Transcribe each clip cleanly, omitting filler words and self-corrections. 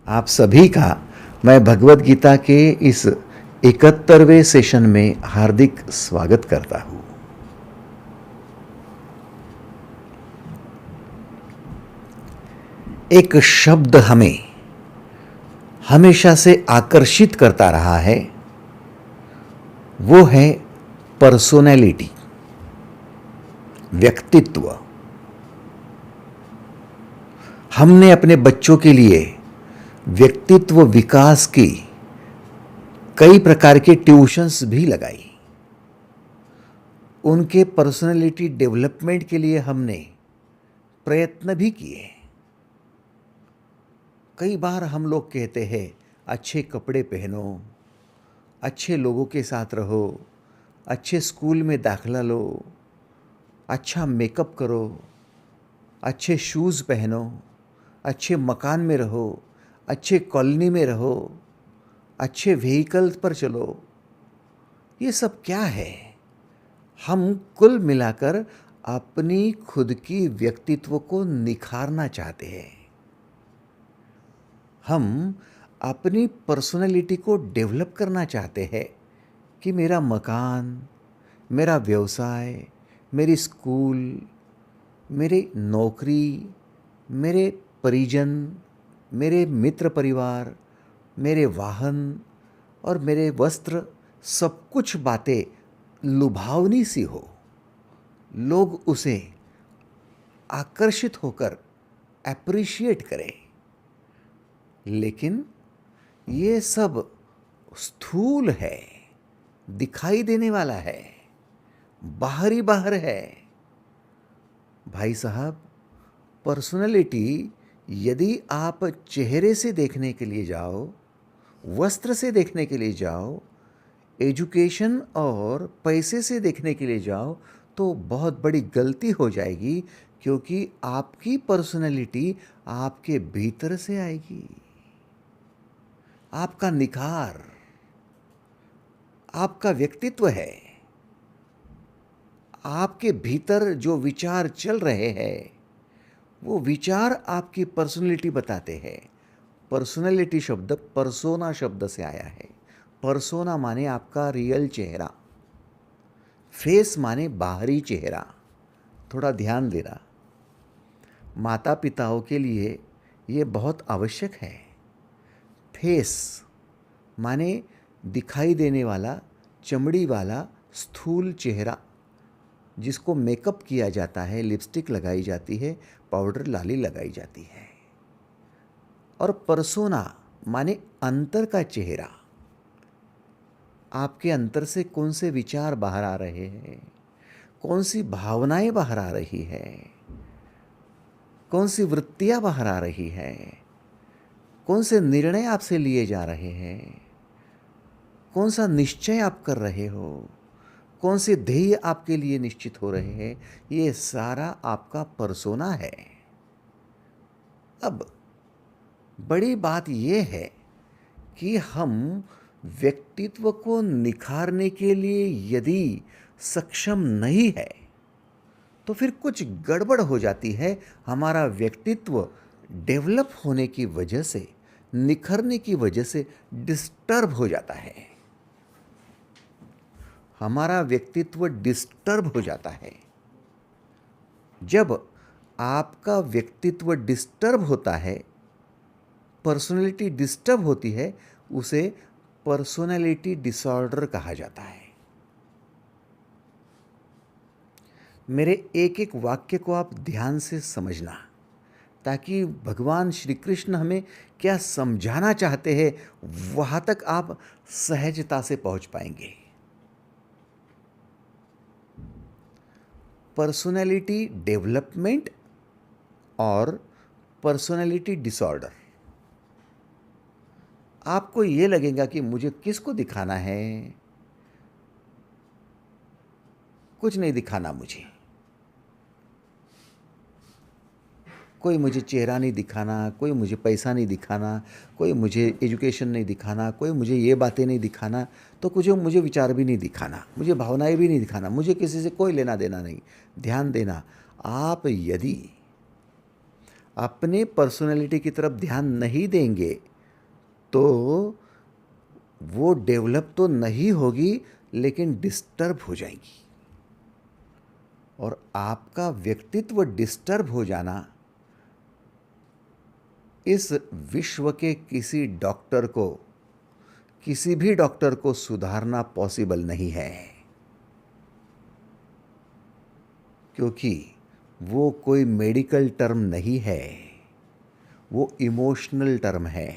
आप सभी का मैं भगवत गीता के इस 71वें सेशन में हार्दिक स्वागत करता हूँ। एक शब्द हमें हमेशा से आकर्षित करता रहा है, वो है पर्सोनैलिटी, व्यक्तित्व। हमने अपने बच्चों के लिए व्यक्तित्व विकास की कई प्रकार के ट्यूशन्स भी लगाई। उनके पर्सनैलिटी डेवलपमेंट के लिए हमने प्रयत्न भी किए। कई बार हम लोग कहते हैं अच्छे कपड़े पहनो, अच्छे लोगों के साथ रहो, अच्छे स्कूल में दाखला लो, अच्छा मेकअप करो, अच्छे शूज़ पहनो, अच्छे मकान में रहो, अच्छे कॉलोनी में रहो, अच्छे व्हीकल्स पर चलो। ये सब क्या है? हम कुल मिलाकर अपनी खुद की व्यक्तित्व को निखारना चाहते हैं। हम अपनी पर्सनैलिटी को डेवलप करना चाहते हैं कि मेरा मकान, मेरा व्यवसाय, मेरी स्कूल, मेरी नौकरी, मेरे परिजन, मेरे मित्र परिवार, मेरे वाहन और मेरे वस्त्र, सब कुछ बातें लुभावनी सी हो, लोग उसे आकर्षित होकर एप्रिशिएट करें। लेकिन ये सब स्थूल है, दिखाई देने वाला है, बाहरी बाहर है। भाई साहब, पर्सनैलिटी यदि आप चेहरे से देखने के लिए जाओ, वस्त्र से देखने के लिए जाओ, एजुकेशन और पैसे से देखने के लिए जाओ, तो बहुत बड़ी गलती हो जाएगी, क्योंकि आपकी पर्सनैलिटी आपके भीतर से आएगी। आपका निखार, आपका व्यक्तित्व है। आपके भीतर जो विचार चल रहे हैं, वो विचार आपकी पर्सनैलिटी बताते हैं। पर्सनैलिटी शब्द पर्सोना शब्द से आया है। पर्सोना माने आपका रियल चेहरा, फेस माने बाहरी चेहरा। थोड़ा ध्यान देना, माता पिताओं के लिए ये बहुत आवश्यक है। फेस माने दिखाई देने वाला, चमड़ी वाला, स्थूल चेहरा, जिसको मेकअप किया जाता है, लिपस्टिक लगाई जाती है, पाउडर लाली लगाई जाती है। और पर्सोना माने अंतर का चेहरा। आपके अंतर से कौन से विचार बाहर आ रहे हैं, कौन सी भावनाएं बाहर आ रही है, कौन सी वृत्तियां बाहर आ रही है, कौन से निर्णय आपसे लिए जा रहे हैं, कौन सा निश्चय आप कर रहे हो, कौन से ध्येय आपके लिए निश्चित हो रहे हैं, ये सारा आपका पर्सोना है। अब बड़ी बात यह है कि हम व्यक्तित्व को निखारने के लिए यदि सक्षम नहीं है, तो फिर कुछ गड़बड़ हो जाती है। हमारा व्यक्तित्व डेवलप होने की वजह से, निखरने की वजह से डिस्टर्ब हो जाता है। हमारा व्यक्तित्व डिस्टर्ब हो जाता है। जब आपका व्यक्तित्व डिस्टर्ब होता है, पर्सनैलिटी डिस्टर्ब होती है, उसे पर्सनैलिटी डिसऑर्डर कहा जाता है। मेरे एक एक वाक्य को आप ध्यान से समझना, ताकि भगवान श्री कृष्ण हमें क्या समझाना चाहते हैं, वहाँ तक आप सहजता से पहुँच पाएंगे। पर्सनैलिटी डेवलपमेंट और पर्सनैलिटी डिसऑर्डर। आपको ये लगेगा कि मुझे किसको दिखाना है? कुछ नहीं दिखाना मुझे। कोई मुझे चेहरा नहीं दिखाना, कोई मुझे पैसा नहीं दिखाना, कोई मुझे एजुकेशन नहीं दिखाना, कोई मुझे ये बातें नहीं दिखाना, तो कुछ मुझे विचार भी नहीं दिखाना, मुझे भावनाएं भी नहीं दिखाना, मुझे किसी से कोई लेना देना नहीं। ध्यान देना, आप यदि अपने पर्सनैलिटी की तरफ ध्यान नहीं देंगे तो वो डेवलप तो नहीं होगी, लेकिन डिस्टर्ब हो जाएगी। और आपका व्यक्तित्व डिस्टर्ब हो जाना इस विश्व के किसी भी डॉक्टर को सुधारना पॉसिबल नहीं है, क्योंकि वो कोई मेडिकल टर्म नहीं है, वो इमोशनल टर्म है,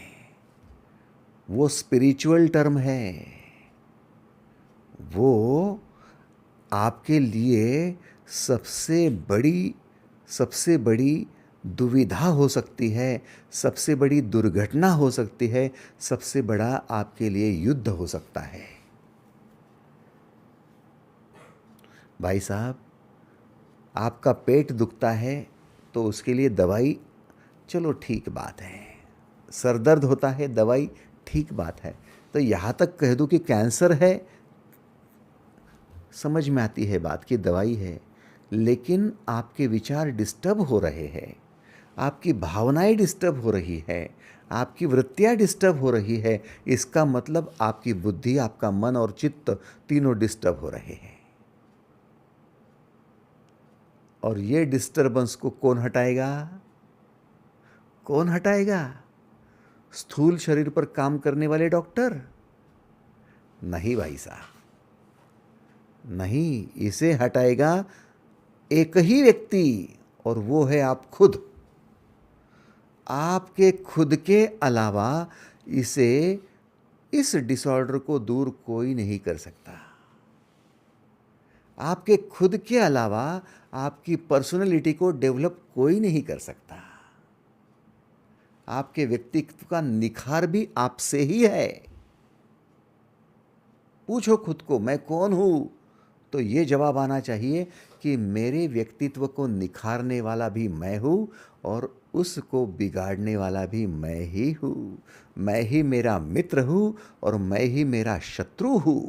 वो स्पिरिचुअल टर्म है। वो आपके लिए सबसे बड़ी दुविधा हो सकती है, सबसे बड़ी दुर्घटना हो सकती है, सबसे बड़ा आपके लिए युद्ध हो सकता है। भाई साहब, आपका पेट दुखता है तो उसके लिए दवाई, चलो ठीक बात है। सर दर्द होता है, दवाई, ठीक बात है। तो यहाँ तक कह दूँ कि कैंसर है, समझ में आती है बात की दवाई है। लेकिन आपके विचार डिस्टर्ब हो रहे हैं, आपकी भावनाएं डिस्टर्ब हो रही है, आपकी वृत्तियां डिस्टर्ब हो रही है, इसका मतलब आपकी बुद्धि, आपका मन और चित्त तीनों डिस्टर्ब हो रहे हैं। और ये डिस्टर्बेंस को कौन हटाएगा? कौन हटाएगा? स्थूल शरीर पर काम करने वाले डॉक्टर? नहीं भाई साहब, नहीं। इसे हटाएगा एक ही व्यक्ति, और वो है आप खुद। आपके खुद के अलावा इस डिसऑर्डर को दूर कोई नहीं कर सकता। आपके खुद के अलावा आपकी पर्सनैलिटी को डेवलप कोई नहीं कर सकता। आपके व्यक्तित्व का निखार भी आपसे ही है। पूछो खुद को, मैं कौन हूं? तो ये जवाब आना चाहिए कि मेरे व्यक्तित्व को निखारने वाला भी मैं हूं, और उसको बिगाड़ने वाला भी मैं ही हूं। मैं ही मेरा मित्र हूं, और मैं ही मेरा शत्रु हूं।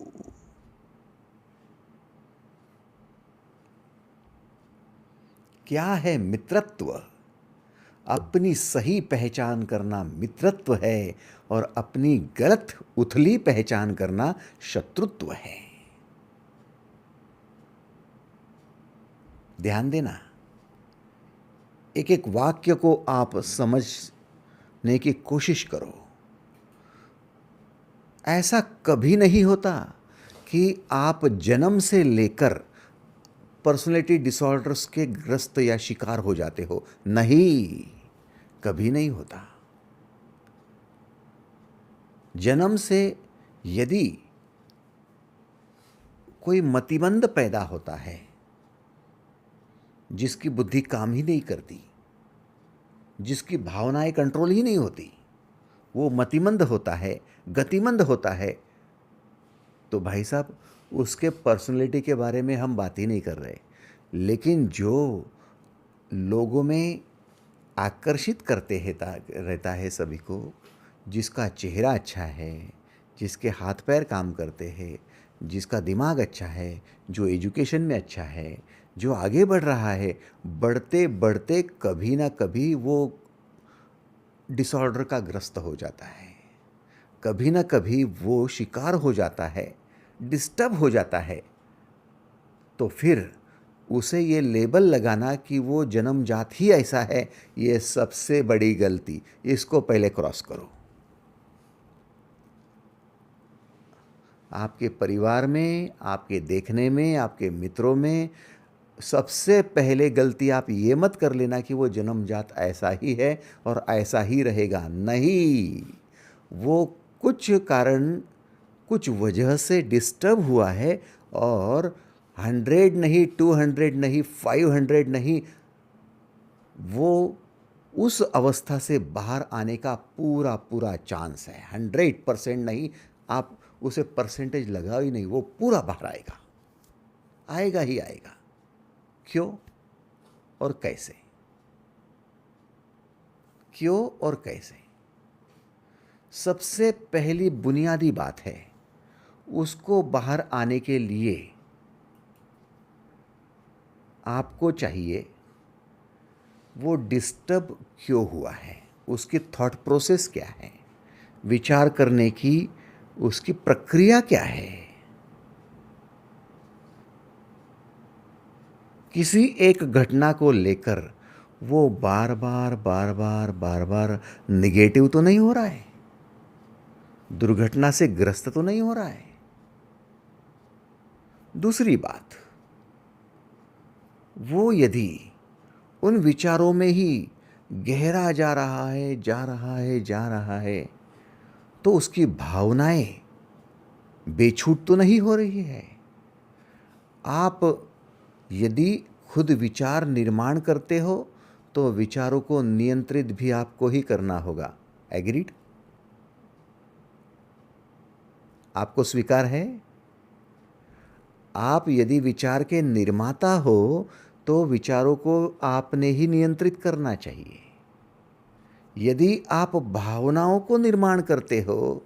क्या है मित्रत्व? अपनी सही पहचान करना मित्रत्व है, और अपनी गलत उथली पहचान करना शत्रुत्व है। ध्यान देना, एक एक वाक्य को आप समझने की कोशिश करो। ऐसा कभी नहीं होता कि आप जन्म से लेकर पर्सनैलिटी डिसऑर्डर्स के ग्रस्त या शिकार हो जाते हो। नहीं, कभी नहीं होता। जन्म से यदि कोई मतिमंद पैदा होता है, जिसकी बुद्धि काम ही नहीं करती, जिसकी भावनाएं कंट्रोल ही नहीं होती, वो मतिमंद होता है, गतिमंद होता है, तो भाई साहब उसके पर्सनैलिटी के बारे में हम बात ही नहीं कर रहे। लेकिन जो लोगों में आकर्षित रहता है सभी को, जिसका चेहरा अच्छा है, जिसके हाथ पैर काम करते हैं, जिसका दिमाग अच्छा है, जो एजुकेशन में अच्छा है, जो आगे बढ़ रहा है, बढ़ते बढ़ते कभी ना कभी वो डिसऑर्डर का ग्रस्त हो जाता है, कभी ना कभी वो शिकार हो जाता है, डिस्टर्ब हो जाता है। तो फिर उसे ये लेबल लगाना कि वो जन्मजात ही ऐसा है, ये सबसे बड़ी गलती। इसको पहले क्रॉस करो। आपके परिवार में, आपके देखने में, आपके मित्रों में सबसे पहले गलती आप ये मत कर लेना कि वो जन्मजात ऐसा ही है और ऐसा ही रहेगा। नहीं, वो कुछ कारण, कुछ वजह से डिस्टर्ब हुआ है, और 100 नहीं, 200 नहीं, 500 नहीं, वो उस अवस्था से बाहर आने का पूरा पूरा चांस है। 100% नहीं, आप उसे परसेंटेज लगाओ ही नहीं, वो पूरा बाहर आएगा, आएगा ही आएगा। क्यों और कैसे? क्यों और कैसे? सबसे पहली बुनियादी बात है, उसको बाहर आने के लिए आपको चाहिए वो डिस्टर्ब क्यों हुआ है, उसकी थॉट प्रोसेस क्या है, विचार करने की उसकी प्रक्रिया क्या है। किसी एक घटना को लेकर वो बार बार बार बार बार बार निगेटिव तो नहीं हो रहा है, दुर्घटना से ग्रस्त तो नहीं हो रहा है। दूसरी बात, वो यदि उन विचारों में ही गहरा जा रहा है, जा रहा है, जा रहा है, तो उसकी भावनाएं बेछूट तो नहीं हो रही है। आप यदि खुद विचार निर्माण करते हो तो विचारों को नियंत्रित भी आपको ही करना होगा। एग्रीड? आपको स्वीकार है? आप यदि विचार के निर्माता हो तो विचारों को आपने ही नियंत्रित करना चाहिए। यदि आप भावनाओं को निर्माण करते हो,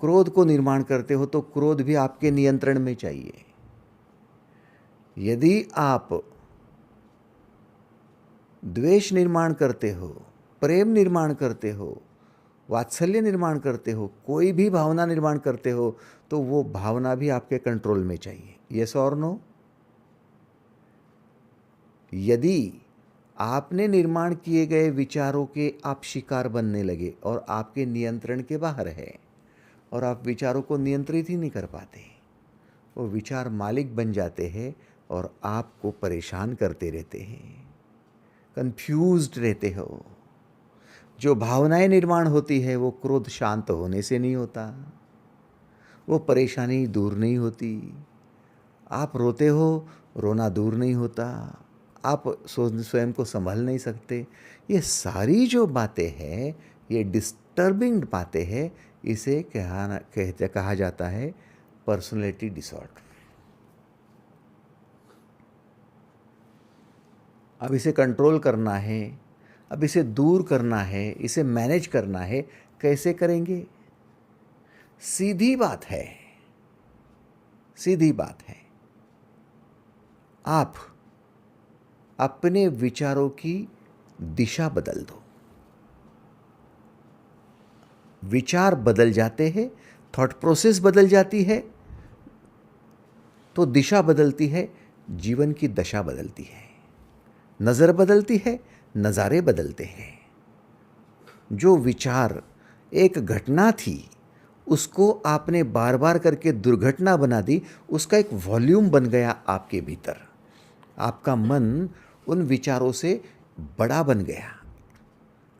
क्रोध को निर्माण करते हो, तो क्रोध भी आपके नियंत्रण में चाहिए। यदि आप द्वेष निर्माण करते हो, प्रेम निर्माण करते हो, वात्सल्य निर्माण करते हो, कोई भी भावना निर्माण करते हो, तो वो भावना भी आपके कंट्रोल में चाहिए। यस और नो? यदि आपने निर्माण किए गए विचारों के आप शिकार बनने लगे और आपके नियंत्रण के बाहर है और आप विचारों को नियंत्रित ही नहीं कर पाते, वो विचार मालिक बन जाते हैं और आपको परेशान करते रहते हैं, कंफ्यूज्ड रहते हो। जो भावनाएं निर्माण होती है वो क्रोध शांत होने से नहीं होता, वो परेशानी दूर नहीं होती। आप रोते हो, रोना दूर नहीं होता, आप स्वयं को संभाल नहीं सकते। ये सारी जो बातें हैं, ये डिस्टर्बिंग बातें हैं, इसे कहा जाता है पर्सनैलिटी डिसऑर्डर। अब इसे कंट्रोल करना है, अब इसे दूर करना है, इसे मैनेज करना है। कैसे करेंगे? सीधी बात है, सीधी बात है। आप अपने विचारों की दिशा बदल दो। विचार बदल जाते हैं, थॉट प्रोसेस बदल जाती है, तो दिशा बदलती है, जीवन की दशा बदलती है, नज़र बदलती है, नज़ारे बदलते हैं। जो विचार एक घटना थी उसको आपने बार बार करके दुर्घटना बना दी, उसका एक वॉल्यूम बन गया आपके भीतर। आपका मन उन विचारों से बड़ा बन गया।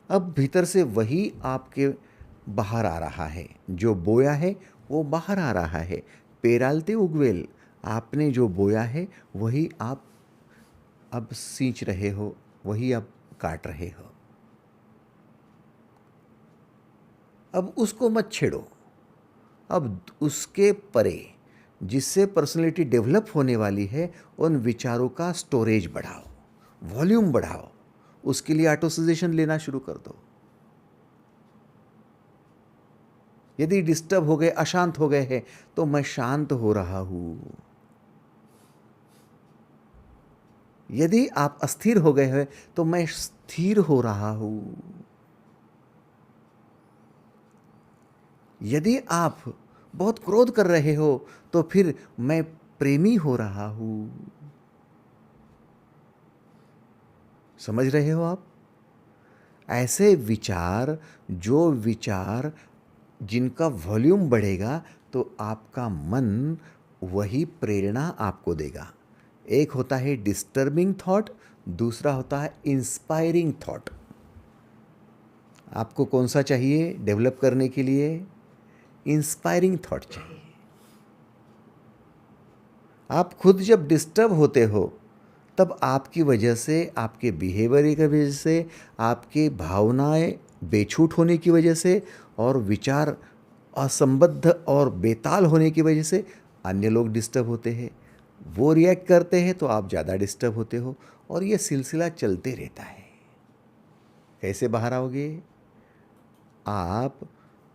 अब भीतर से वही आपके बाहर आ रहा है, जो बोया है वो बाहर आ रहा है। पेरालते उगवेल, आपने जो बोया है वही आप अब सींच रहे हो, वही अब काट रहे हो। अब उसको मत छेड़ो, अब उसके परे जिससे पर्सनैलिटी डेवलप होने वाली है, उन विचारों का स्टोरेज बढ़ाओ, वॉल्यूम बढ़ाओ। उसके लिए ऑटो सजेशन लेना शुरू कर दो। यदि डिस्टर्ब हो गए, अशांत हो गए हैं, तो मैं शांत हो रहा हूं। यदि आप अस्थिर हो गए हैं तो मैं स्थिर हो रहा हूं। यदि आप बहुत क्रोध कर रहे हो तो फिर मैं प्रेमी हो रहा हूं। समझ रहे हो आप? ऐसे विचार, जो विचार जिनका वॉल्यूम बढ़ेगा तो आपका मन वही प्रेरणा आपको देगा। एक होता है डिस्टर्बिंग थॉट, दूसरा होता है इंस्पायरिंग थॉट। आपको कौन सा चाहिए डेवलप करने के लिए? इंस्पायरिंग थॉट चाहिए। आप खुद जब डिस्टर्ब होते हो तब आपकी वजह से, आपके बिहेवियर की वजह से, आपके भावनाएं बेछूट होने की वजह से और विचार असंबद्ध और बेताल होने की वजह से अन्य लोग डिस्टर्ब होते हैं। वो रिएक्ट करते हैं तो आप ज़्यादा डिस्टर्ब होते हो और ये सिलसिला चलते रहता है। कैसे बाहर आओगे? आप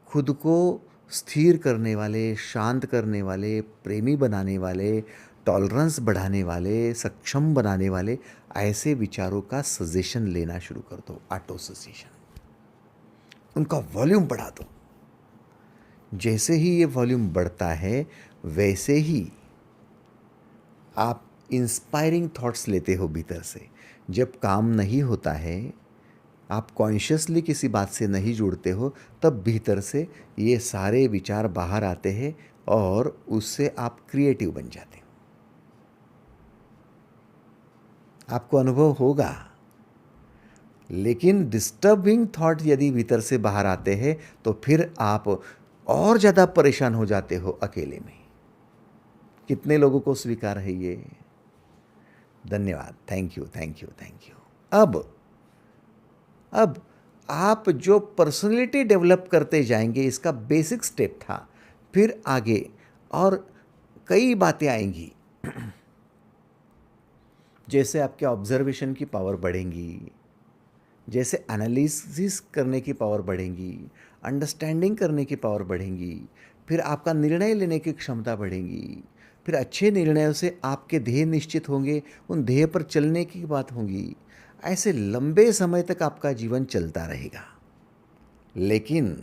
खुद को स्थिर करने वाले, शांत करने वाले, प्रेमी बनाने वाले, टॉलरेंस बढ़ाने वाले, सक्षम बनाने वाले ऐसे विचारों का सजेशन लेना शुरू कर दो, ऑटो सजेशन। उनका वॉल्यूम बढ़ा दो। जैसे ही ये वॉल्यूम बढ़ता है वैसे ही आप इंस्पायरिंग थॉट्स लेते हो भीतर से। जब काम नहीं होता है, आप कॉन्शियसली किसी बात से नहीं जुड़ते हो, तब भीतर से ये सारे विचार बाहर आते हैं और उससे आप क्रिएटिव बन जाते हो। आपको अनुभव होगा। लेकिन डिस्टर्बिंग थॉट यदि भीतर से बाहर आते हैं तो फिर आप और ज़्यादा परेशान हो जाते हो अकेले में। कितने लोगों को स्वीकार है ये? धन्यवाद। Thank you, thank you, thank you. अब आप जो पर्सनैलिटी डेवलप करते जाएंगे, इसका बेसिक स्टेप था। फिर आगे और कई बातें आएंगी। जैसे आपके ऑब्जर्वेशन की पावर बढ़ेंगी, जैसे एनालिसिस करने की पावर बढ़ेंगी, अंडरस्टैंडिंग करने की पावर बढ़ेंगी, फिर आपका निर्णय लेने की क्षमता बढ़ेगी, फिर अच्छे निर्णयों से आपके ध्येय निश्चित होंगे, उन ध्येय पर चलने की बात होगी। ऐसे लंबे समय तक आपका जीवन चलता रहेगा। लेकिन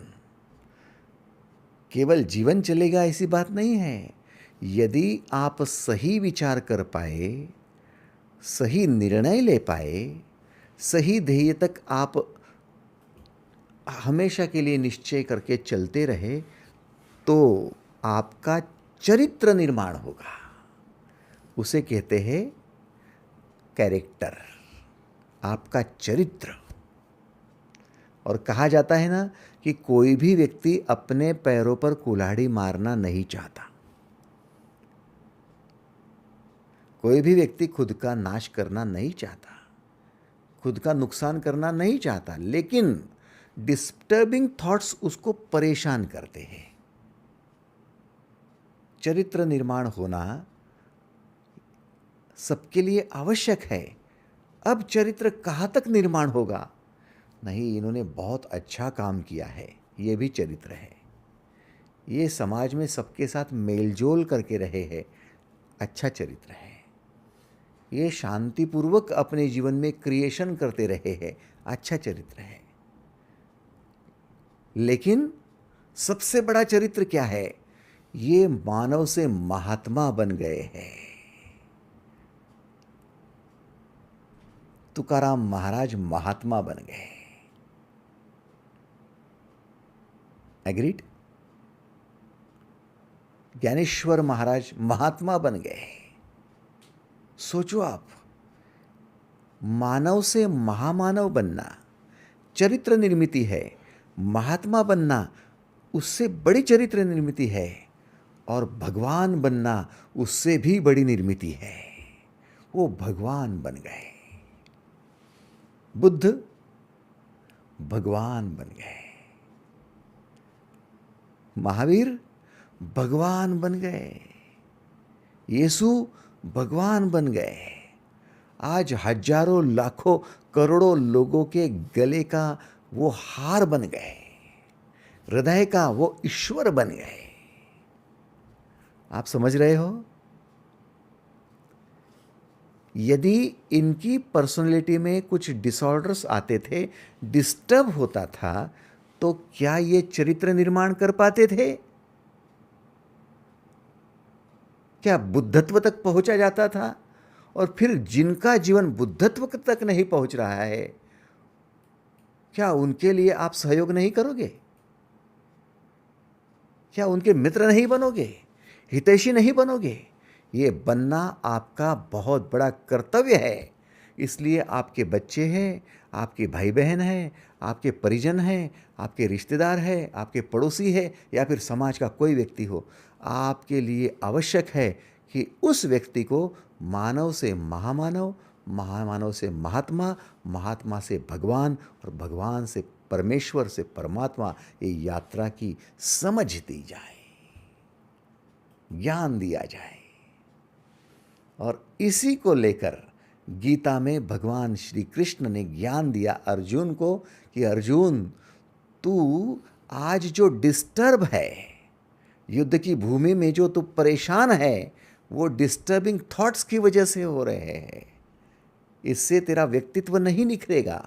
केवल जीवन चलेगा ऐसी बात नहीं है। यदि आप सही विचार कर पाए, सही निर्णय ले पाए, सही ध्येय तक आप हमेशा के लिए निश्चय करके चलते रहे, तो आपका चरित्र निर्माण होगा। उसे कहते हैं कैरेक्टर, आपका चरित्र। और कहा जाता है ना कि कोई भी व्यक्ति अपने पैरों पर कुल्हाड़ी मारना नहीं चाहता। कोई भी व्यक्ति खुद का नाश करना नहीं चाहता, खुद का नुकसान करना नहीं चाहता, लेकिन डिस्टर्बिंग थॉट्स उसको परेशान करते हैं। चरित्र निर्माण होना सबके लिए आवश्यक है। अब चरित्र कहाँ तक निर्माण होगा? नहीं, इन्होंने बहुत अच्छा काम किया है, ये भी चरित्र है। ये समाज में सबके साथ मेलजोल करके रहे हैं, अच्छा चरित्र है। ये शांतिपूर्वक अपने जीवन में क्रिएशन करते रहे हैं, अच्छा चरित्र है। लेकिन सबसे बड़ा चरित्र क्या है? ये मानव से महात्मा बन गए हैं। तुकाराम महाराज महात्मा बन गए। एग्रीड? ज्ञानेश्वर महाराज महात्मा बन गए। सोचो आप, मानव से महामानव बनना चरित्र निर्मिति है, महात्मा बनना उससे बड़ी चरित्र निर्मिति है, और भगवान बनना उससे भी बड़ी निर्मिति है। वो भगवान बन गए। बुद्ध भगवान बन गए, महावीर भगवान बन गए, यीशु भगवान बन गए। आज हजारों लाखों करोड़ों लोगों के गले का वो हार बन गए, हृदय का वो ईश्वर बन गए। आप समझ रहे हो? यदि इनकी पर्सनैलिटी में कुछ डिसऑर्डर्स आते थे, डिस्टर्ब होता था, तो क्या ये चरित्र निर्माण कर पाते थे? क्या बुद्धत्व तक पहुंचा जाता था? और फिर जिनका जीवन बुद्धत्व तक नहीं पहुंच रहा है, क्या उनके लिए आप सहयोग नहीं करोगे? क्या उनके मित्र नहीं बनोगे, हितैषी नहीं बनोगे? ये बनना आपका बहुत बड़ा कर्तव्य है। इसलिए आपके बच्चे हैं, आपके भाई बहन हैं, आपके परिजन हैं, आपके रिश्तेदार हैं, आपके पड़ोसी हैं, या फिर समाज का कोई व्यक्ति हो, आपके लिए आवश्यक है कि उस व्यक्ति को मानव से महामानव, महामानव से महात्मा, महात्मा से भगवान, और भगवान से परमेश्वर से परमात्मा, ये यात्रा की समझ दी जाए, ज्ञान दिया जाए। और इसी को लेकर गीता में भगवान श्री कृष्ण ने ज्ञान दिया अर्जुन को कि अर्जुन, तू आज जो डिस्टर्ब है, युद्ध की भूमि में जो तू परेशान है, वो डिस्टर्बिंग थॉट्स की वजह से हो रहे हैं। इससे तेरा व्यक्तित्व नहीं निखरेगा।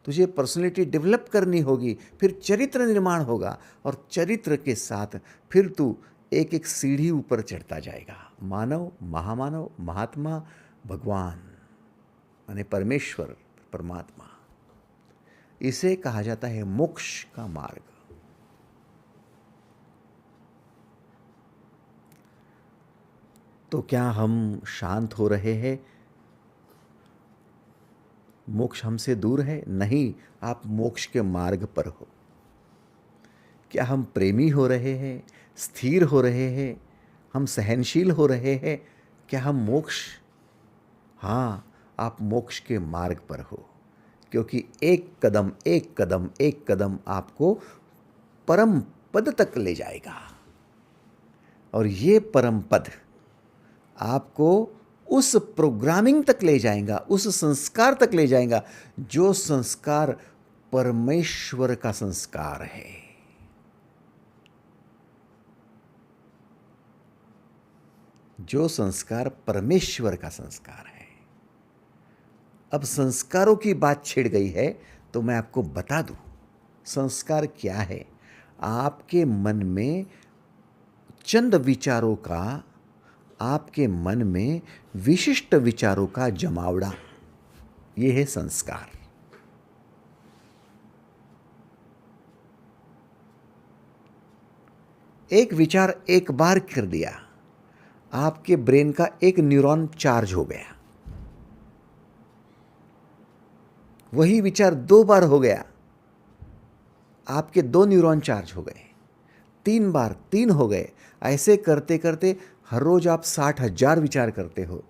तुझे पर्सनैलिटी डेवलप करनी होगी, फिर चरित्र निर्माण होगा, और चरित्र के साथ फिर तू एक एक सीढ़ी ऊपर चढ़ता जाएगा। मानव, महामानव, महात्मा, भगवान यानी परमेश्वर, परमात्मा, इसे कहा जाता है मोक्ष का मार्ग। तो क्या हम शांत हो रहे हैं? मोक्ष हमसे दूर है? नहीं, आप मोक्ष के मार्ग पर हो। क्या हम प्रेमी हो रहे हैं, स्थिर हो रहे हैं, हम सहनशील हो रहे हैं? क्या हम मोक्ष? हाँ, आप मोक्ष के मार्ग पर हो, क्योंकि एक कदम एक कदम एक कदम आपको परम पद तक ले जाएगा, और ये परम पद आपको उस प्रोग्रामिंग तक ले जाएगा, उस संस्कार तक ले जाएगा, जो संस्कार परमेश्वर का संस्कार है। जो संस्कार परमेश्वर का संस्कार है। अब संस्कारों की बात छिड़ गई है, तो मैं आपको बता दूं संस्कार क्या है। आपके मन में चंद विचारों का, आपके मन में विशिष्ट विचारों का जमावड़ा, ये है संस्कार। एक विचार एक बार कर दिया, आपके ब्रेन का एक न्यूरॉन चार्ज हो गया। वही विचार 2 बार हो गया, आपके 2 न्यूरॉन चार्ज हो गए। 3 बार 3 हो गए। ऐसे करते करते हर रोज आप 60,000 विचार करते हो,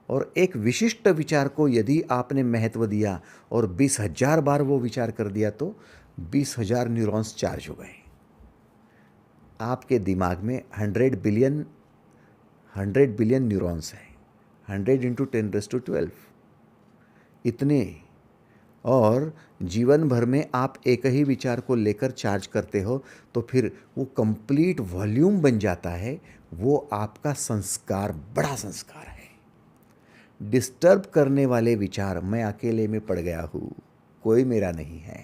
और एक विशिष्ट विचार को यदि आपने महत्व दिया और 20,000 बार वो विचार कर दिया, तो 20,000 न्यूरॉन्स चार्ज हो गए। आपके दिमाग में 100 बिलियन न्यूरॉन्स हैं। 100 इंटू 10⁻12 इतने। और जीवन भर में आप एक ही विचार को लेकर चार्ज करते हो, तो फिर वो कंप्लीट वॉल्यूम बन जाता है। वो आपका संस्कार, बड़ा संस्कार है। डिस्टर्ब करने वाले विचार, मैं अकेले में पड़ गया हूँ, कोई मेरा नहीं है,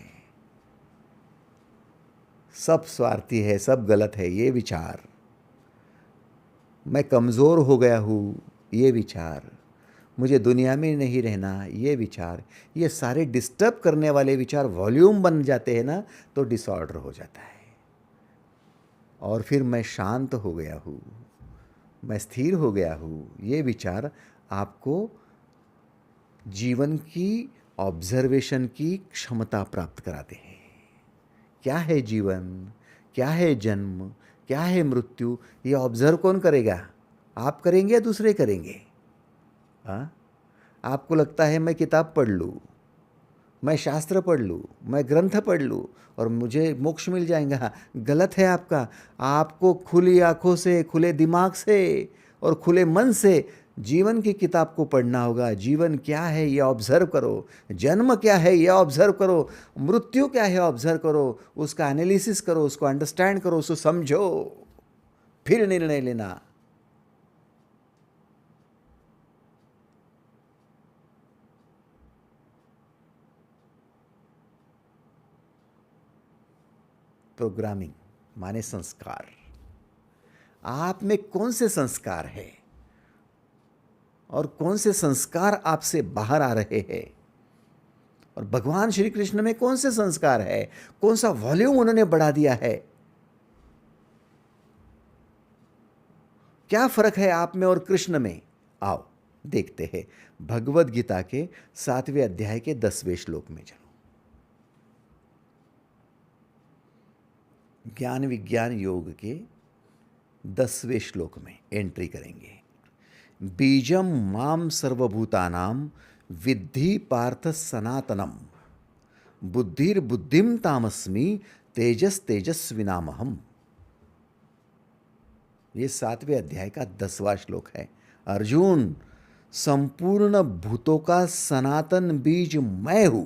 सब स्वार्थी है, सब गलत है, ये विचार। मैं कमज़ोर हो गया हूँ, ये विचार। मुझे दुनिया में नहीं रहना, ये विचार। ये सारे डिस्टर्ब करने वाले विचार वॉल्यूम बन जाते हैं ना, तो डिसऑर्डर हो जाता है। और फिर मैं शांत हो गया हूँ, मैं स्थिर हो गया हूँ, ये विचार आपको जीवन की ऑब्जर्वेशन की क्षमता प्राप्त कराते हैं। क्या है जीवन, क्या है जन्म, क्या है मृत्यु, ये ऑब्जर्व कौन करेगा? आप करेंगे या दूसरे करेंगे? हाँ, आपको लगता है मैं किताब पढ़ लूँ, मैं शास्त्र पढ़ लूँ, मैं ग्रंथ पढ़ लूँ और मुझे मोक्ष मिल जाएगा। गलत है आपका। आपको खुली आंखों से, खुले दिमाग से और खुले मन से जीवन की किताब को पढ़ना होगा। जीवन क्या है ये ऑब्जर्व करो, जन्म क्या है ये ऑब्जर्व करो, मृत्यु क्या है ऑब्जर्व करो, उसका एनालिसिस करो, उसको अंडरस्टैंड करो, उसको समझो, फिर निर्णय लेना। प्रोग्रामिंग माने संस्कार। आप में कौन से संस्कार है और कौन से संस्कार आपसे बाहर आ रहे हैं, और भगवान श्री कृष्ण में कौन से संस्कार है, कौन सा वॉल्यूम उन्होंने बढ़ा दिया है। क्या फर्क है आप में और कृष्ण में? आओ देखते हैं। भगवद गीता के 7वें अध्याय के 10वें श्लोक में चलो। ज्ञान विज्ञान योग के 10वें श्लोक में एंट्री करेंगे। बीजम माम सर्वभूतानां विद्धि पार्थ सनातनम, बुद्धिर्बुद्धिम तामस्मि, तेजस तेजस्विनामहम। ये 7वें अध्याय का 10वां श्लोक है। अर्जुन, संपूर्ण भूतों का सनातन बीज मैं हूं।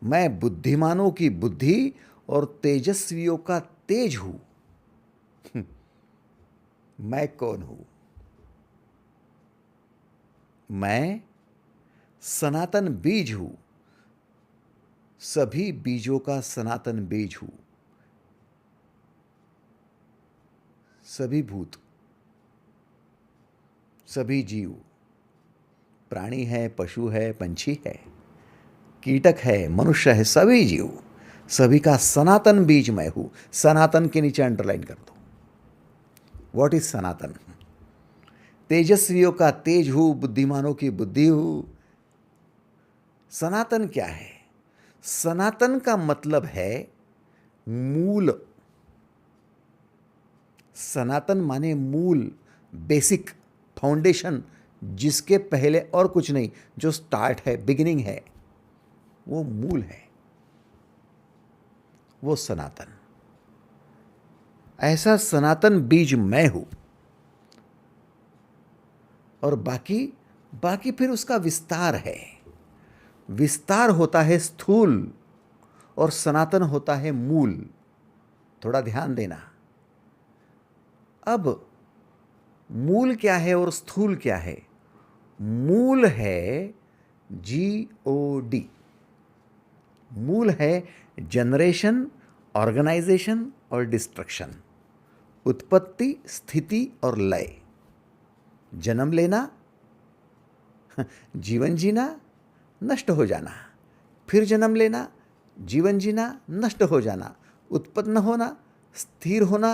मैं बुद्धिमानों की बुद्धि और तेजस्वियों का तेज हूं। मैं कौन हूं? मैं सनातन बीज हूं, सभी बीजों का सनातन बीज हूं। सभी भूत, सभी जीव, प्राणी है, पशु है, पंछी है, कीटक है, मनुष्य है, सभी जीव, सभी का सनातन बीज मैं हूं। सनातन के नीचे अंडरलाइन कर दो। व्हाट इज सनातन? तेजस्वियों का तेज हूं, बुद्धिमानों की बुद्धि हूं। सनातन क्या है? सनातन का मतलब है मूल। सनातन माने मूल, बेसिक, फाउंडेशन, जिसके पहले और कुछ नहीं, जो स्टार्ट है, बिगिनिंग है, वो मूल है, वो सनातन। ऐसा सनातन बीज मैं हूं। और बाकी बाकी फिर उसका विस्तार है। विस्तार होता है स्थूल और सनातन होता है मूल। थोड़ा ध्यान देना। अब मूल क्या है और स्थूल क्या है? मूल है GOD। मूल है जनरेशन, ऑर्गेनाइजेशन और डिस्ट्रक्शन। उत्पत्ति, स्थिति और लय। जन्म लेना, जीवन जीना, नष्ट हो जाना, फिर जन्म लेना, जीवन जीना, नष्ट हो जाना, उत्पन्न होना, स्थिर होना,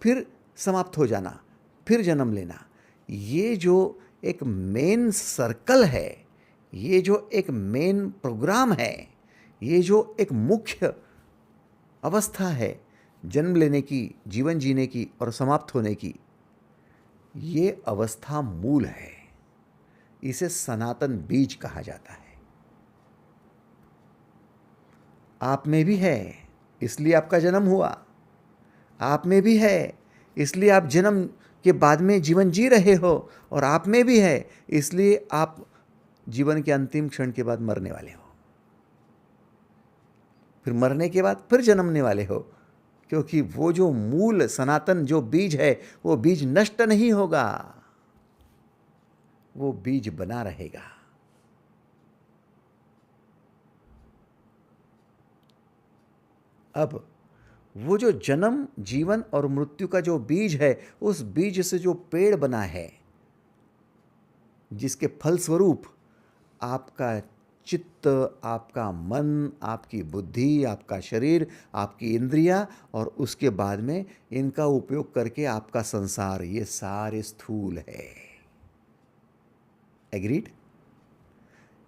फिर समाप्त हो जाना, फिर जन्म लेना। ये जो एक मेन सर्कल है, ये जो एक मेन प्रोग्राम है, ये जो एक मुख्य अवस्था है जन्म लेने की, जीवन जीने की और समाप्त होने की, ये अवस्था मूल है। इसे सनातन बीज कहा जाता है। आप में भी है, इसलिए आपका जन्म हुआ। आप में भी है, इसलिए आप जन्म के बाद में जीवन जी रहे हो। और आप में भी है, इसलिए आप जीवन के अंतिम क्षण के बाद मरने वाले हो। फिर मरने के बाद फिर जन्मने वाले हो, क्योंकि वो जो मूल सनातन जो बीज है, वो बीज नष्ट नहीं होगा, वो बीज बना रहेगा। अब वो जो जन्म, जीवन और मृत्यु का जो बीज है, उस बीज से जो पेड़ बना है, जिसके फलस्वरूप आपका चित्त, आपका मन, आपकी बुद्धि, आपका शरीर, आपकी इंद्रियां और उसके बाद में इनका उपयोग करके आपका संसार, ये सारे स्थूल है। एग्रीड?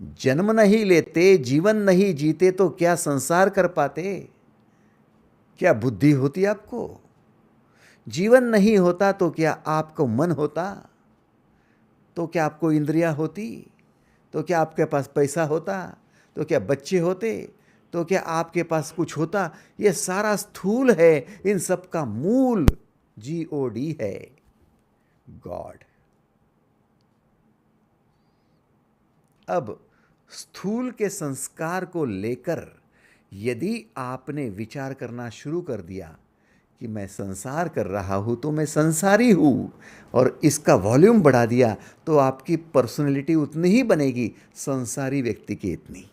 जन्म नहीं लेते, जीवन नहीं जीते तो क्या संसार कर पाते? क्या बुद्धि होती आपको? जीवन नहीं होता तो क्या आपको मन होता? तो क्या आपको इंद्रियां होती? तो क्या आपके पास पैसा होता? तो क्या बच्चे होते? तो क्या आपके पास कुछ होता? ये सारा स्थूल है। इन सब का मूल GOD है, गॉड। अब स्थूल के संस्कार को लेकर यदि आपने विचार करना शुरू कर दिया कि मैं संसार कर रहा हूं तो मैं संसारी हूं, और इसका वॉल्यूम बढ़ा दिया, तो आपकी पर्सनैलिटी उतनी ही बनेगी संसारी व्यक्ति की इतनी।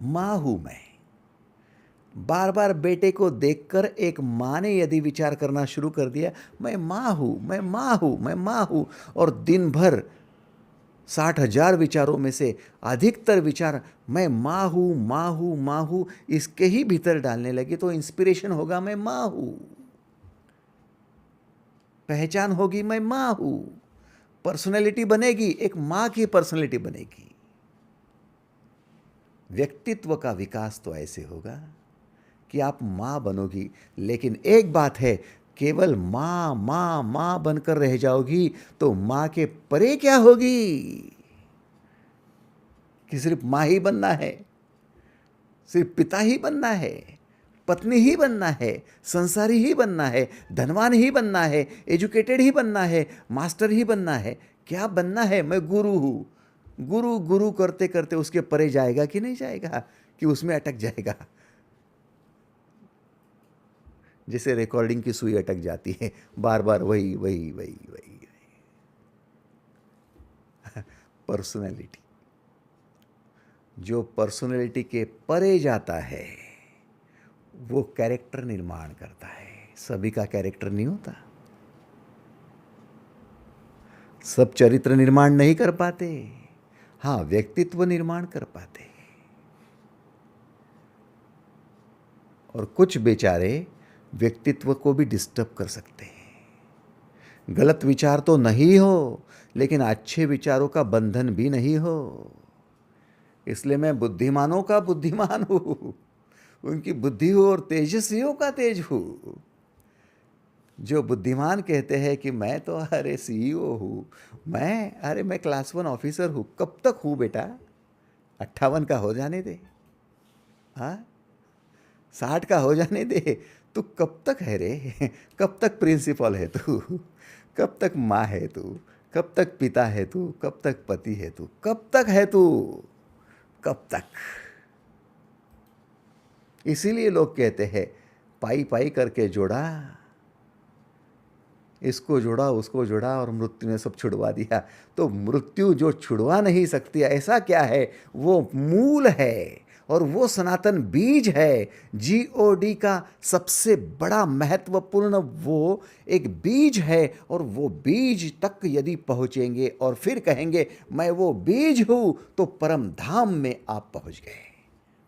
मां हूं मैं। बार बार बेटे को देखकर एक मां ने यदि विचार करना शुरू कर दिया, मैं मां हूं, मैं मां हूं, मैं मां हूं, और दिन भर 60,000 विचारों में से अधिकतर विचार मैं मां हूं, मां हूं, मां हूं, इसके ही भीतर डालने लगे, तो इंस्पिरेशन होगा मैं मां हूं, पहचान होगी मैं मां हूं, पर्सनैलिटी बनेगी, एक मां की पर्सनैलिटी बनेगी। व्यक्तित्व का विकास तो ऐसे होगा कि आप मां बनोगी। लेकिन एक बात है, केवल मां मां मां बनकर रह जाओगी तो मां के परे क्या होगी? कि सिर्फ मां ही बनना है, सिर्फ पिता ही बनना है, पत्नी ही बनना है, संसारी ही बनना है, धनवान ही बनना है, एजुकेटेड ही बनना है, मास्टर ही बनना है? क्या बनना है? मैं गुरु हूं। गुरु गुरु करते करते उसके परे जाएगा कि नहीं जाएगा, कि उसमें अटक जाएगा? जैसे रिकॉर्डिंग की सुई अटक जाती है, बार बार वही वही वही वही। पर्सनैलिटी, जो पर्सनैलिटी के परे जाता है वो कैरेक्टर निर्माण करता है। सभी का कैरेक्टर नहीं होता, सब चरित्र निर्माण नहीं कर पाते, हाँ व्यक्तित्व निर्माण कर पाते। और कुछ बेचारे व्यक्तित्व को भी डिस्टर्ब कर सकते हैं। गलत विचार तो नहीं हो, लेकिन अच्छे विचारों का बंधन भी नहीं हो। इसलिए मैं बुद्धिमानों का बुद्धिमान हूं, उनकी बुद्धि हो और तेजस्वियों का तेज हूं। जो बुद्धिमान कहते हैं कि मैं तो अरे सीईओ हूं, मैं क्लास 1 ऑफिसर हूं। कब तक हूं बेटा? 58 का हो जाने दे, हाँ 60 का हो जाने दे। तू कब तक है रे? कब तक प्रिंसिपल है तू? कब तक माँ है तू? कब तक पिता है तू? कब तक पति है तू? कब तक है तू? कब तक? इसीलिए लोग कहते हैं पाई पाई करके जोड़ा, इसको जोड़ा उसको जोड़ा और मृत्यु ने सब छुड़वा दिया। तो मृत्यु जो छुड़वा नहीं सकती, ऐसा क्या है? वो मूल है और वो सनातन बीज है। जीओडी का सबसे बड़ा महत्वपूर्ण वो एक बीज है, और वो बीज तक यदि पहुंचेंगे और फिर कहेंगे मैं वो बीज हूं, तो परम धाम में आप पहुंच गए।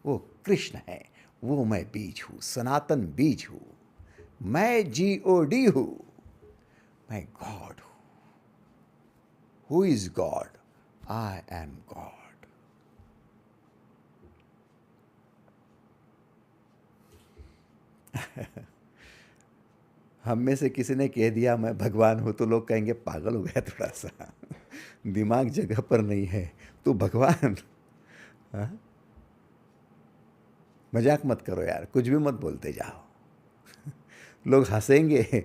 वो कृष्ण है, वो मैं बीज हूं, सनातन बीज हूं, मैं जीओडी हूं, मैं गॉड हूं। Who is God? I am God. हम में से किसी ने कह दिया मैं भगवान हूं, तो लोग कहेंगे पागल हो गया थोड़ा सा, दिमाग जगह पर नहीं है, तू भगवान? हाँ? मजाक मत करो यार, कुछ भी मत बोलते जाओ। लोग हंसेंगे।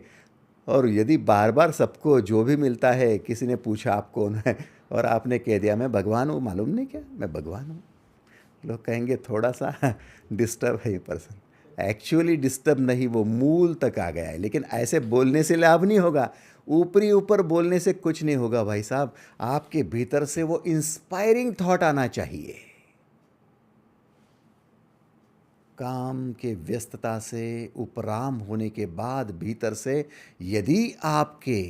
और यदि बार बार सबको जो भी मिलता है, किसी ने पूछा आप कौन है और आपने कह दिया मैं भगवान हूँ, मालूम नहीं क्या मैं भगवान हूँ, लोग कहेंगे थोड़ा सा डिस्टर्ब है ये पर्सन। एक्चुअली डिस्टर्ब नहीं, वो मूल तक आ गया है। लेकिन ऐसे बोलने से लाभ नहीं होगा, ऊपरी ऊपर बोलने से कुछ नहीं होगा भाई साहब। आपके भीतर से वो इंस्पायरिंग थॉट आना चाहिए। काम के व्यस्तता से उपराम होने के बाद भीतर से यदि आपके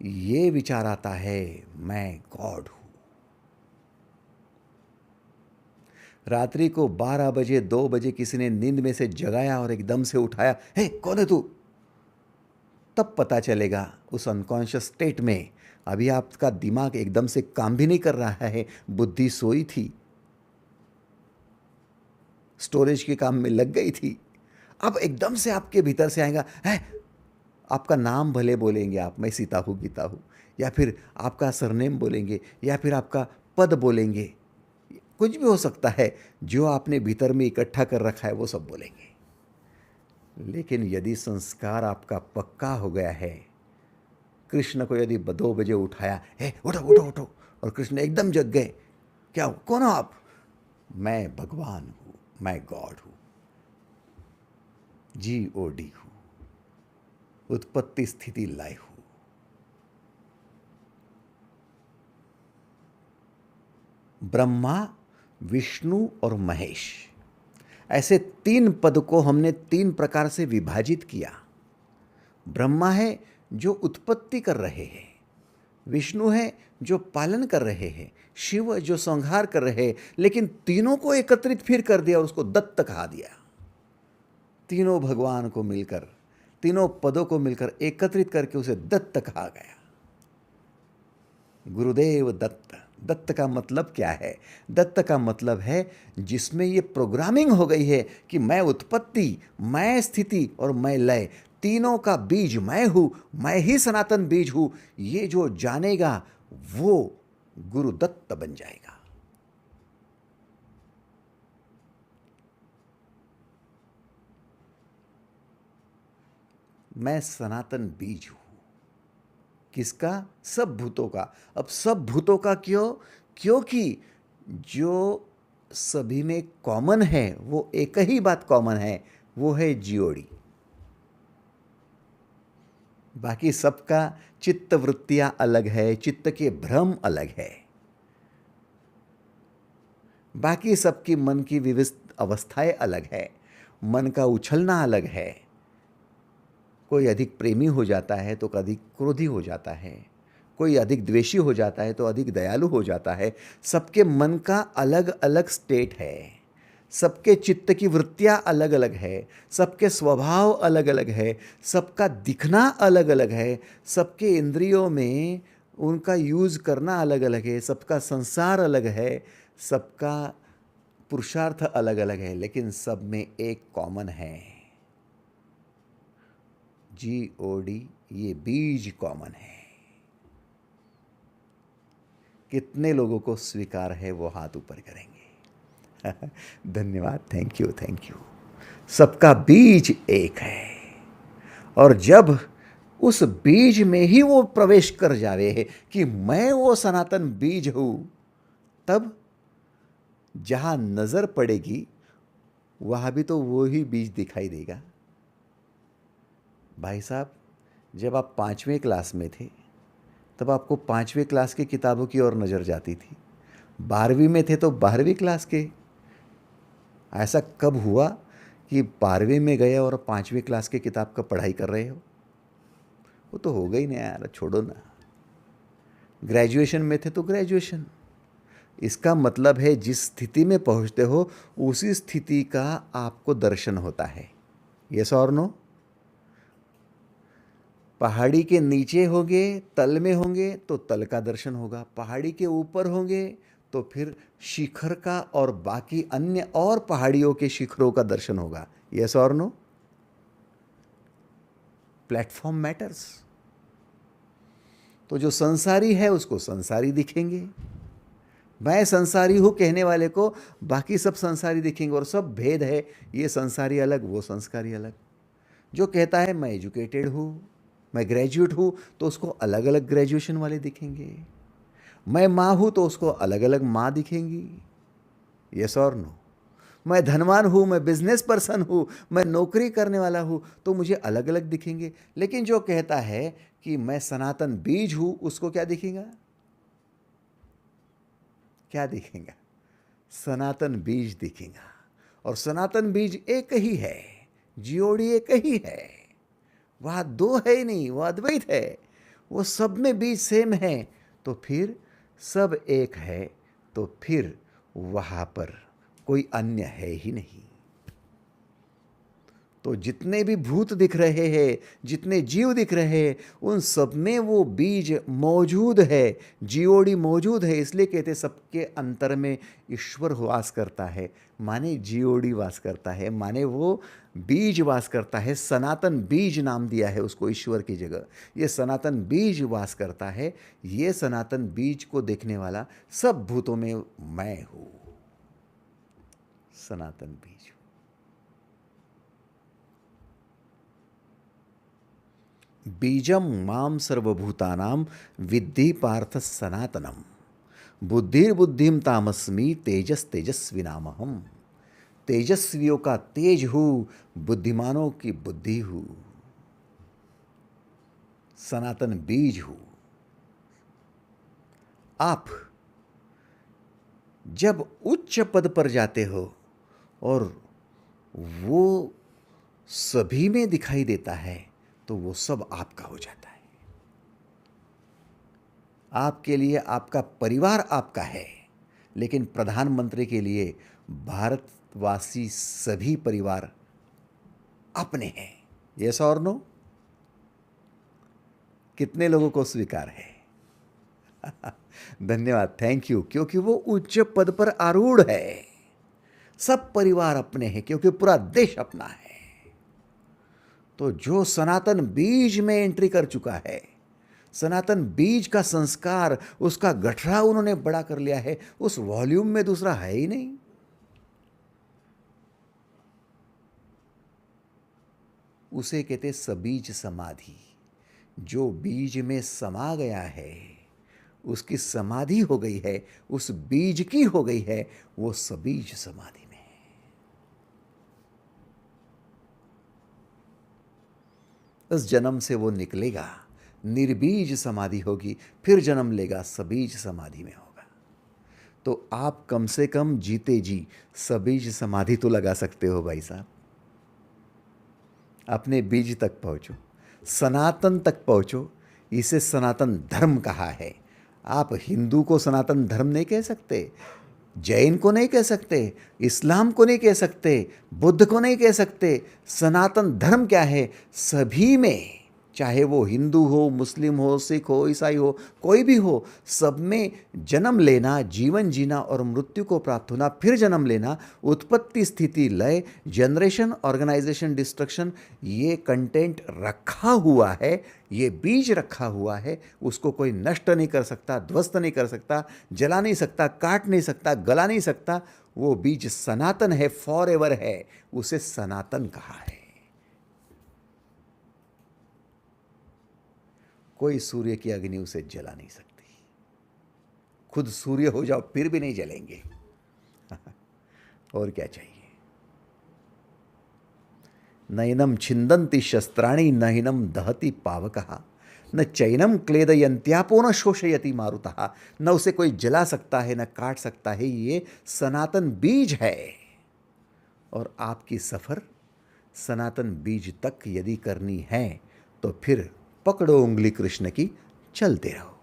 ये विचार आता है मैं गॉड हूं। रात्रि को 12 बजे 2 बजे किसी ने नींद में से जगाया और एकदम से उठाया, हे कौन है तू? तब पता चलेगा उस अनकॉन्शियस स्टेट में अभी आपका दिमाग एकदम से काम भी नहीं कर रहा है, बुद्धि सोई थी, स्टोरेज के काम में लग गई थी। अब एकदम से आपके भीतर से आएगा, है आपका नाम भले बोलेंगे आप, मैं सीता हूँ गीता हूँ, या फिर आपका सरनेम बोलेंगे, या फिर आपका पद बोलेंगे, कुछ भी हो सकता है। जो आपने भीतर में इकट्ठा कर रखा है वो सब बोलेंगे। लेकिन यदि संस्कार आपका पक्का हो गया है, कृष्ण को यदि 2 बजे उठाया, हे उठो उठो उठो, और कृष्ण एकदम जग गए, क्या कौन हो आप? मैं भगवान हूं, मैं गॉड हूं, जीओडी हूं, उत्पत्ति स्थिति लय हूं। ब्रह्मा, विष्णु और महेश, ऐसे 3 पद को हमने 3 प्रकार से विभाजित किया। ब्रह्मा है जो उत्पत्ति कर रहे हैं, विष्णु है जो पालन कर रहे हैं, शिव जो संहार कर रहे हैं। लेकिन तीनों को एकत्रित फिर कर दिया और उसको दत्त कहा दिया। तीनों भगवान को मिलकर, तीनों पदों को मिलकर एकत्रित करके उसे दत्त कहा गया। गुरुदेव दत्त। दत्त का मतलब क्या है? दत्त का मतलब है जिसमें ये प्रोग्रामिंग हो गई है कि मैं उत्पत्ति, मैं स्थिति और मैं लय, तीनों का बीज मैं हूं, मैं ही सनातन बीज हूं। ये जो जानेगा वो गुरुदत्त बन जाएगा। मैं सनातन बीज हूं। किसका? सब भूतों का। अब सब भूतों का क्यों? क्योंकि जो सभी में कॉमन है, वो एक ही बात कॉमन है, वो है जीओडी। बाकी सबका चित्त वृत्तियां अलग है, चित्त के भ्रम अलग है, बाकी सबकी मन की विविध अवस्थाएं अलग है, मन का उछलना अलग है। कोई अधिक प्रेमी हो जाता है तो अधिक क्रोधी हो जाता है, कोई अधिक द्वेषी हो जाता है तो अधिक दयालु हो जाता है। सबके मन का अलग अलग स्टेट है, सबके चित्त की वृत्तियां अलग अलग है, सबके स्वभाव अलग अलग है, सबका दिखना अलग अलग है, सबके इंद्रियों में उनका यूज़ करना अलग अलग है, सबका संसार अलग है, सबका पुरुषार्थ अलग अलग है, लेकिन सब में एक कॉमन है, GOD, ये बीज कॉमन है। कितने लोगों को स्वीकार है वो हाथ ऊपर करेंगे। धन्यवाद, थैंक यू, थैंक यू। सबका बीज एक है, और जब उस बीज में ही वो प्रवेश कर जावे है कि मैं वो सनातन बीज हूं, तब जहां नजर पड़ेगी वहां भी तो वो ही बीज दिखाई देगा। भाई साहब, जब आप 5वीं क्लास में थे तब आपको 5वीं क्लास की किताबों की ओर नज़र जाती थी, 12वीं में थे तो 12वीं क्लास के। ऐसा कब हुआ कि 12वीं में गए और 5वीं क्लास की किताब का पढ़ाई कर रहे हो? वो तो हो गई ना यार, छोड़ो ना। ग्रेजुएशन में थे तो ग्रेजुएशन। इसका मतलब है जिस स्थिति में पहुंचते हो उसी स्थिति का आपको दर्शन होता है। यस और नो? पहाड़ी के नीचे होंगे, तल में होंगे तो तल का दर्शन होगा, पहाड़ी के ऊपर होंगे तो फिर शिखर का और बाकी अन्य और पहाड़ियों के शिखरों का दर्शन होगा। यस और नो? Platform matters. तो जो संसारी है उसको संसारी दिखेंगे, मैं संसारी हूं कहने वाले को बाकी सब संसारी दिखेंगे, और सब भेद है, ये संसारी अलग वो संस्कारी अलग। जो कहता है मैं एजुकेटेड हूं, मैं ग्रेजुएट हूं, तो उसको अलग अलग ग्रेजुएशन वाले दिखेंगे। मैं माँ हूं तो उसको अलग अलग माँ दिखेंगी। यस और नो? मैं धनवान हूं, मैं बिजनेस पर्सन हूं, मैं नौकरी करने वाला हूं, तो मुझे अलग अलग दिखेंगे। लेकिन जो कहता है कि मैं सनातन बीज हूं, उसको क्या दिखेगा? क्या दिखेगा? सनातन बीज दिखेगा। और सनातन बीज एक ही है, GOD एक ही है, वहाँ दो है ही नहीं, वो अद्वैत है, वो सब में बीज सेम है। तो फिर सब एक है, तो फिर वहाँ पर कोई अन्य है ही नहीं। तो जितने भी भूत दिख रहे हैं, जितने जीव दिख रहे हैं, उन सब में वो बीज मौजूद है, GOD मौजूद है। इसलिए कहते सबके अंतर में ईश्वर वास करता है, माने GOD वास करता है, माने वो बीज वास करता है। सनातन बीज नाम दिया है उसको ईश्वर की जगह। ये सनातन बीज वास करता है। ये सनातन बीज को देखने वाला सब भूतों में मैं हूँ, सनातन बीज। बीजम माम सर्वभूतानाम विद्धि पार्थ सनातनम, बुद्धिर्बुद्धिम तामस्मि तेजस तेजस्विनामहम। तेजस्वियों का तेज हूँ, बुद्धिमानों की बुद्धि हूँ, सनातन बीज हूँ। आप जब उच्च पद पर जाते हो और वो सभी में दिखाई देता है, तो वो सब आपका हो जाता है। आपके लिए आपका परिवार आपका है, लेकिन प्रधानमंत्री के लिए भारतवासी सभी परिवार अपने हैं। यस और नो? कितने लोगों को स्वीकार है? धन्यवाद, थैंक यू। क्योंकि वो उच्च पद पर आरूढ़ है। सब परिवार अपने हैं क्योंकि पूरा देश अपना है। तो जो सनातन बीज में एंट्री कर चुका है, सनातन बीज का संस्कार, उसका गठरा उन्होंने बड़ा कर लिया है, उस वॉल्यूम में दूसरा है ही नहीं। उसे कहते सबीज समाधि। जो बीज में समा गया है उसकी समाधि हो गई है, उस बीज की हो गई है, वो सबीज समाधि में है। उस जन्म से वो निकलेगा, निर्बीज समाधि होगी, फिर जन्म लेगा, सबीज समाधि में होगा। तो आप कम से कम जीते जी सबीज समाधि तो लगा सकते हो भाई साहब। अपने बीज तक पहुंचो, सनातन तक पहुंचो। इसे सनातन धर्म कहा है। आप हिंदू को सनातन धर्म नहीं कह सकते, जैन को नहीं कह सकते, इस्लाम को नहीं कह सकते, बुद्ध को नहीं कह सकते। सनातन धर्म क्या है? सभी में, चाहे वो हिंदू हो, मुस्लिम हो, सिख हो, ईसाई हो, कोई भी हो, सब में जन्म लेना, जीवन जीना और मृत्यु को प्राप्त होना, फिर जन्म लेना, उत्पत्ति स्थिति लय, जनरेशन ऑर्गेनाइजेशन डिस्ट्रक्शन, ये कंटेंट रखा हुआ है, ये बीज रखा हुआ है। उसको कोई नष्ट नहीं कर सकता, ध्वस्त नहीं कर सकता, जला नहीं सकता, काट नहीं सकता, गला नहीं सकता। वो बीज सनातन है, फॉर एवर है, उसे सनातन कहा है। कोई सूर्य की अग्नि उसे जला नहीं सकती। खुद सूर्य हो जाओ फिर भी नहीं जलेंगे। और क्या चाहिए? नैनम छिंदन्ति शस्त्राणि नहिनम दहति पावकः न चैनम क्लेदयन्त्यापो न शोषयति मारुतः। न उसे कोई जला सकता है, न काट सकता है। ये सनातन बीज है। और आपकी सफर सनातन बीज तक यदि करनी है तो फिर पकड़ो उंगली कृष्ण की, चलते रहो।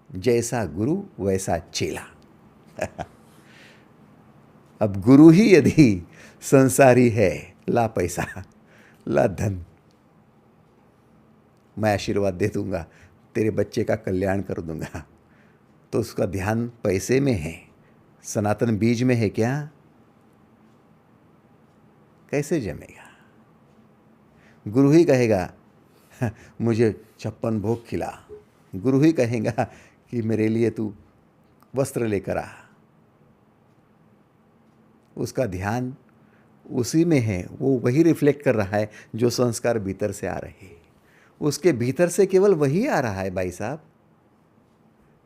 जैसा गुरु वैसा चेला। अब गुरु ही यदि संसारी है, ला पैसा, ला धन, मैं आशीर्वाद दे दूंगा, तेरे बच्चे का कल्याण कर दूंगा, तो उसका ध्यान पैसे में है, सनातन बीज में है क्या? कैसे जमेगा? गुरु ही कहेगा मुझे 56 भोग खिला, गुरु ही कहेगा कि मेरे लिए तू वस्त्र लेकर आ। उसका ध्यान उसी में है, वो वही रिफ्लेक्ट कर रहा है जो संस्कार भीतर से आ रहे हैं। उसके भीतर से केवल वही आ रहा है भाई साहब।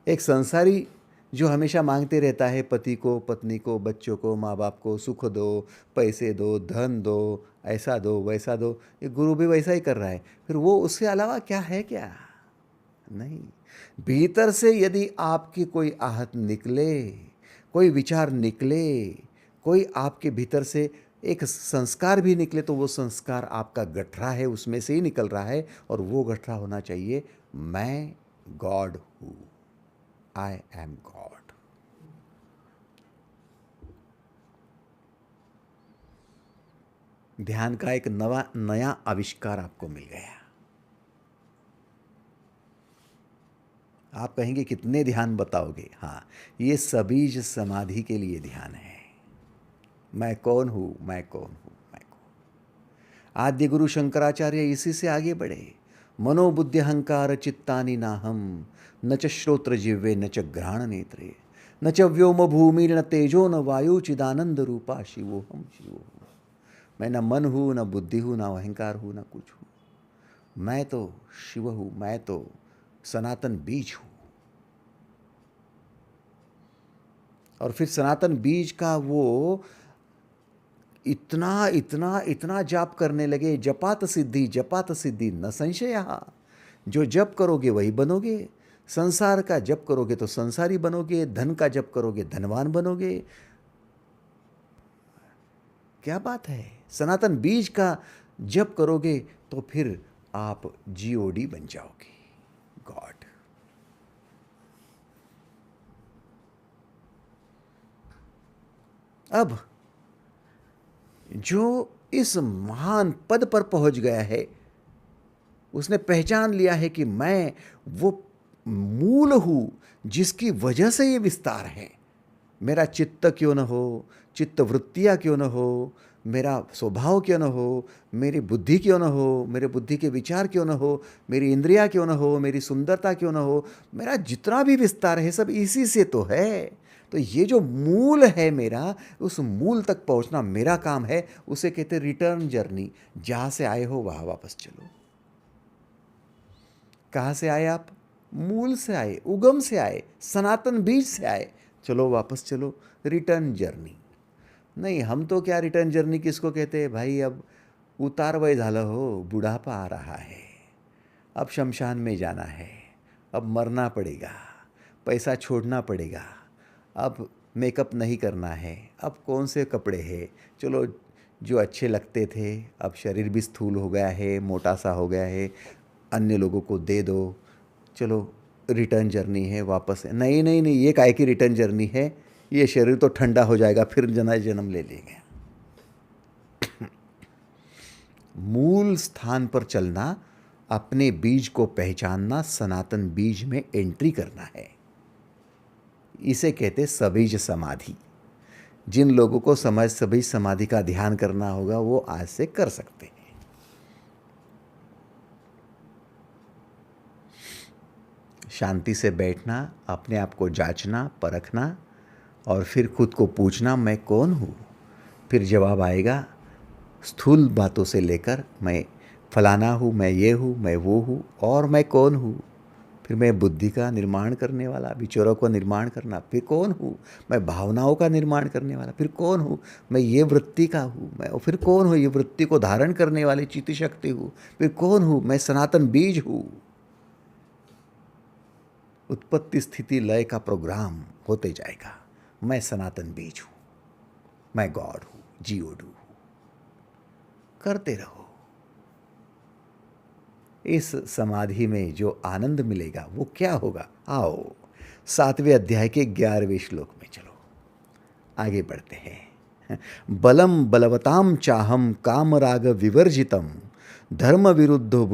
एक संसारी जो हमेशा मांगते रहता है पति को, पत्नी को, बच्चों को, माँ बाप को, सुख दो, पैसे दो, धन दो, ऐसा दो, वैसा दो, ये गुरु भी वैसा ही कर रहा है। फिर वो उससे अलावा क्या है? क्या नहीं। भीतर से यदि आपकी कोई आहत निकले, कोई विचार निकले, कोई आपके भीतर से एक संस्कार भी निकले, तो वो संस्कार आपका गठरा है, उसमें से ही निकल रहा है। और वो गठरा होना चाहिए, मैं गॉड हूँ, आई एम गॉड। ध्यान का एक नया आविष्कार आपको मिल गया। आप कहेंगे कितने ध्यान बताओगे? हाँ, ये सबीज समाधि के लिए ध्यान है। मैं कौन हूँ, मैं कौन हूँ, मैं कौन। आद्य गुरु शंकराचार्य इसी से आगे बढ़े। मनोबुद्धि अहंकार चित्तानि नाहम न च श्रोत्र जिह्वे न च घ्राण नेत्रे न च व्योम भूमि न तेजो न वायु चिदानंद रूपा शिवोहम शिवोहम। मैं न मन हूँ, न बुद्धि हूँ, न अहंकार हूँ, न कुछ हूँ। मैं तो शिव हूँ, मैं तो सनातन बीज हूँ। और फिर सनातन बीज का वो इतना इतना इतना जाप करने लगे, जपात सिद्धि न संशय। जो जप करोगे वही बनोगे। संसार का जप करोगे तो संसारी बनोगे, धन का जप करोगे धनवान बनोगे। क्या बात है! सनातन बीज का जप करोगे तो फिर आप जीओडी बन जाओगे, गॉड। अब जो इस महान पद पर पहुंच गया है, उसने पहचान लिया है कि मैं वो मूल हूं जिसकी वजह से ये विस्तार है। मेरा चित्त क्यों न हो, चित्त वृत्तियाँ क्यों न हो, मेरा स्वभाव क्यों न हो, मेरी बुद्धि क्यों न हो, मेरे बुद्धि के विचार क्यों न हो, मेरी इंद्रियाँ क्यों न हो, मेरी सुंदरता क्यों न हो, मेरा जितना भी विस्तार है सब इसी से तो है। तो ये जो मूल है मेरा, उस मूल तक पहुंचना मेरा काम है। उसे कहते रिटर्न जर्नी। जहाँ से आए हो वहाँ वापस चलो। कहाँ से आए आप? मूल से आए, उगम से आए, सनातन बीज से आए। चलो वापस चलो, रिटर्न जर्नी। नहीं, हम तो क्या रिटर्न जर्नी किसको कहते हैं भाई? अब उतारवय झालं हो, बुढ़ापा आ रहा है, अब शमशान में जाना है, अब मरना पड़ेगा, पैसा छोड़ना पड़ेगा, अब मेकअप नहीं करना है, अब कौन से कपड़े हैं, चलो जो अच्छे लगते थे, अब शरीर भी स्थूल हो गया है, मोटा सा हो गया है, अन्य लोगों को दे दो, चलो रिटर्न जर्नी है, वापस है। नहीं नहीं नहीं, ये काहे की रिटर्न जर्नी है, ये शरीर तो ठंडा हो जाएगा, फिर जन्म ले लेंगे। मूल स्थान पर चलना, अपने बीज को पहचानना, सनातन बीज में एंट्री करना है। इसे कहते सबीज समाधि। जिन लोगों को सबीज समाधि का ध्यान करना होगा वो आज से कर सकते हैं। शांति से बैठना, अपने आप को जांचना, परखना और फिर खुद को पूछना, मैं कौन हूँ। फिर जवाब आएगा, स्थूल बातों से लेकर मैं फलाना हूँ, मैं ये हूँ, मैं वो हूँ, और मैं कौन हूँ। फिर मैं बुद्धि का निर्माण करने वाला, विचारों का निर्माण करना, फिर कौन हूँ। मैं भावनाओं का निर्माण करने वाला, फिर कौन हूँ। मैं ये वृत्ति का हूँ, मैं फिर कौन हूँ। ये वृत्ति को धारण करने वाली चित्त शक्ति हूँ, फिर कौन हूँ। मैं सनातन बीज हूँ। उत्पत्ति स्थिति लय का प्रोग्राम होते जाएगा। मैं सनातन बीज हूँ, मैं गॉड हूँ, जीओडू हूँ। करते रहो। इस समाधि में जो आनंद मिलेगा वो क्या होगा। आओ 7वें अध्याय के 11वें श्लोक में चलो आगे बढ़ते हैं। बलम बलवताम चाहम कामराग विवर्जितम धर्म विरुद्धो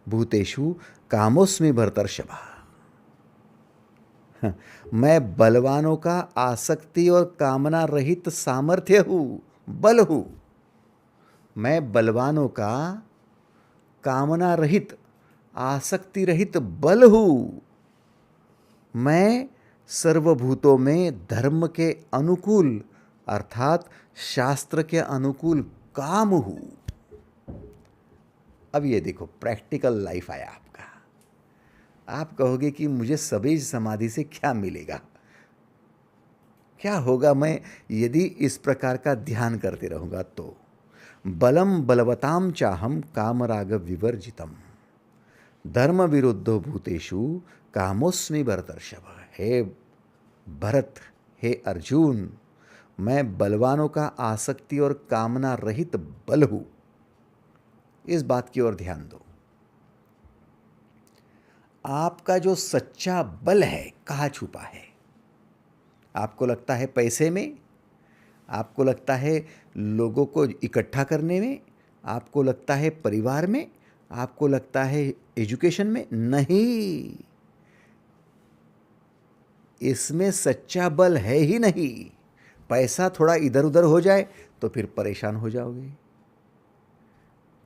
भूतेषु कामोस्मि भरतर्षभा। मैं बलवानों का आसक्ति और कामना रहित सामर्थ्य हूँ, बल हूँ। मैं बलवानों का कामना रहित, आसक्ति रहित बल हूँ। मैं सर्वभूतों में धर्म के अनुकूल अर्थात शास्त्र के अनुकूल काम हूँ। अब ये देखो प्रैक्टिकल लाइफ आया आपका। आप कहोगे कि मुझे सबीज समाधि से क्या मिलेगा, क्या होगा मैं यदि इस प्रकार का ध्यान करते रहूँगा। तो बलम बलवताम चाहम कामराग विवर्जितम धर्म विरुद्धो भूतेषु कामोस्मि भरतर्षभ। हे भरत, हे अर्जुन, मैं बलवानों का आसक्ति और कामना रहित बल हूं। इस बात की ओर ध्यान दो। आपका जो सच्चा बल है कहाँ छुपा है। आपको लगता है पैसे में, आपको लगता है लोगों को इकट्ठा करने में, आपको लगता है परिवार में, आपको लगता है एजुकेशन में। नहीं, इसमें सच्चा बल है ही नहीं। पैसा थोड़ा इधर उधर हो जाए तो फिर परेशान हो जाओगे,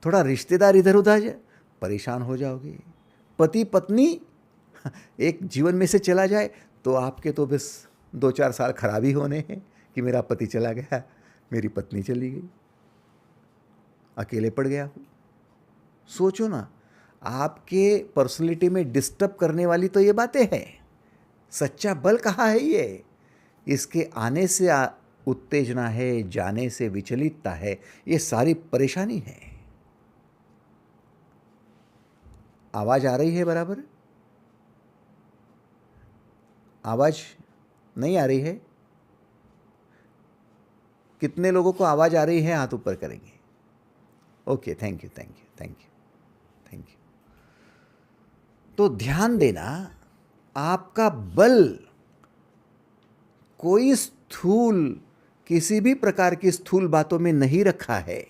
थोड़ा रिश्तेदार इधर उधर जाए परेशान हो जाओगे, पति पत्नी एक जीवन में से चला जाए तो आपके तो बस 2-4 साल खराब ही होने हैं कि मेरा पति चला गया, मेरी पत्नी चली गई, अकेले पड़ गया हूँ। सोचो ना, आपके पर्सनैलिटी में डिस्टर्ब करने वाली तो ये बातें हैं। सच्चा बल कहाँ है ये। इसके आने से उत्तेजना है, जाने से विचलितता है, ये सारी परेशानी है। आवाज आ रही है बराबर? आवाज नहीं आ रही है? कितने लोगों को आवाज आ रही है हाथ ऊपर करेंगे। Okay, thank you thank you thank you thank you. तो ध्यान देना, आपका बल कोई स्थूल, किसी भी प्रकार की स्थूल बातों में नहीं रखा है।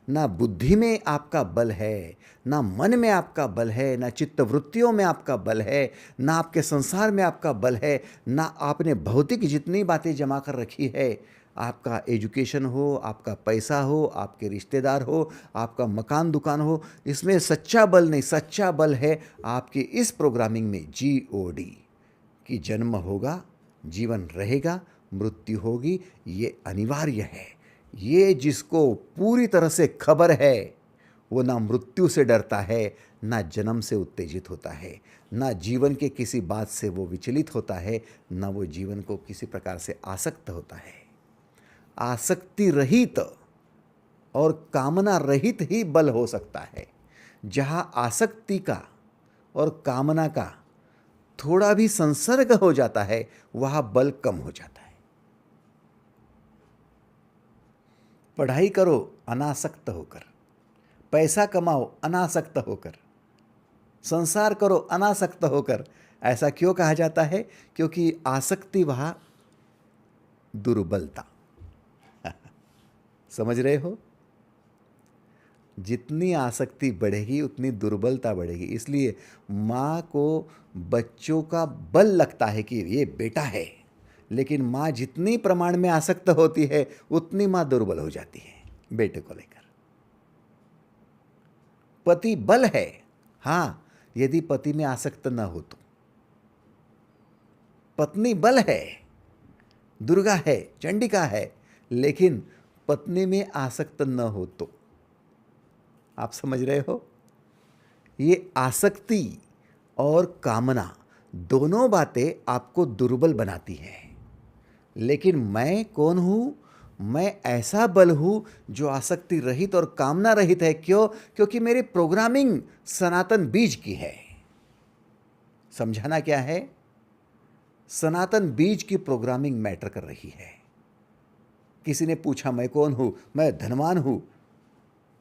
ना बुद्धि में आपका बल है, ना मन में आपका बल है, ना चित्तवृत्तियों में आपका बल है, ना आपके संसार में आपका बल है, ना आपने भौतिक जितनी बातें जमा कर रखी है। आपका एजुकेशन हो, आपका पैसा हो, आपके रिश्तेदार हो, आपका मकान दुकान हो, इसमें सच्चा बल नहीं। सच्चा बल है आपकी इस प्रोग्रामिंग में GOD कि जन्म होगा, जीवन रहेगा, मृत्यु होगी, ये अनिवार्य है। ये जिसको पूरी तरह से खबर है वो ना मृत्यु से डरता है, ना जन्म से उत्तेजित होता है, ना जीवन के किसी बात से वो विचलित होता है, ना वो जीवन को किसी प्रकार से आसक्त होता है। आसक्ति रहित और कामना रहित ही बल हो सकता है। जहाँ आसक्ति का और कामना का थोड़ा भी संसर्ग हो जाता है, वहाँ बल कम हो जाता है। पढ़ाई करो अनासक्त होकर, पैसा कमाओ अनासक्त होकर, संसार करो अनासक्त होकर। ऐसा क्यों कहा जाता है? क्योंकि आसक्ति वहाँ दुर्बलता। समझ रहे हो? जितनी आसक्ति बढ़ेगी उतनी दुर्बलता बढ़ेगी। इसलिए माँ को बच्चों का बल लगता है कि ये बेटा है, लेकिन माँ जितनी प्रमाण में आसक्त होती है उतनी माँ दुर्बल हो जाती है बेटे को लेकर। पति बल है, हाँ, यदि पति में आसक्त न हो तो। पत्नी बल है, दुर्गा है, चंडिका है, लेकिन पत्नी में आसक्त न हो तो। आप समझ रहे हो? ये आसक्ति और कामना दोनों बातें आपको दुर्बल बनाती हैं। लेकिन मैं कौन हूं? मैं ऐसा बल हूं जो आसक्ति रहित और कामना रहित है। क्यों? क्योंकि मेरी प्रोग्रामिंग सनातन बीज की है। समझाना क्या है? सनातन बीज की प्रोग्रामिंग मैटर कर रही है। किसी ने पूछा मैं कौन हूं? मैं धनवान हूं।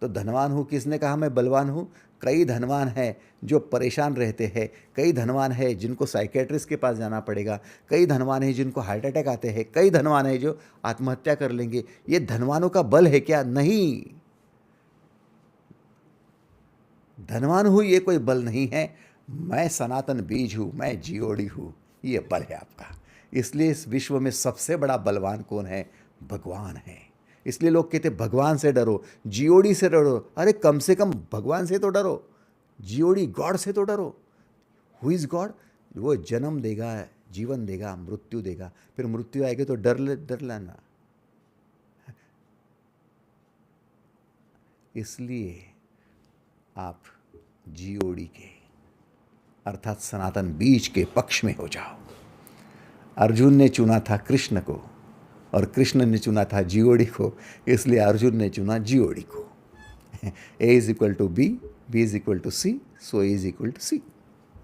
तो धनवान हूं, किसने कहा मैं बलवान हूं? कई धनवान हैं जो परेशान रहते हैं, कई धनवान हैं जिनको साइकेट्रिस्ट के पास जाना पड़ेगा, कई धनवान हैं जिनको हार्ट अटैक आते हैं, कई धनवान हैं जो आत्महत्या कर लेंगे। ये धनवानों का बल है क्या? नहीं, धनवान हूं ये कोई बल नहीं है। मैं सनातन बीज हूं, मैं जीओडी हूं, ये बल है आपका। इसलिए इस विश्व में सबसे बड़ा बलवान कौन है? भगवान है। इसलिए लोग कहते भगवान से डरो, जीओडी से डरो। अरे कम से कम भगवान से तो डरो, जीओडी गॉड से तो डरो। Who is God? वो जन्म देगा, जीवन देगा, मृत्यु देगा, फिर मृत्यु आएगी तो डर लेना। इसलिए आप जीओडी के अर्थात सनातन बीज के पक्ष में हो जाओ। अर्जुन ने चुना था कृष्ण को और कृष्ण ने चुना था जीओडी को, इसलिए अर्जुन ने चुना जीओडी को। A is equal to B, B is equal to C, so is equal to C.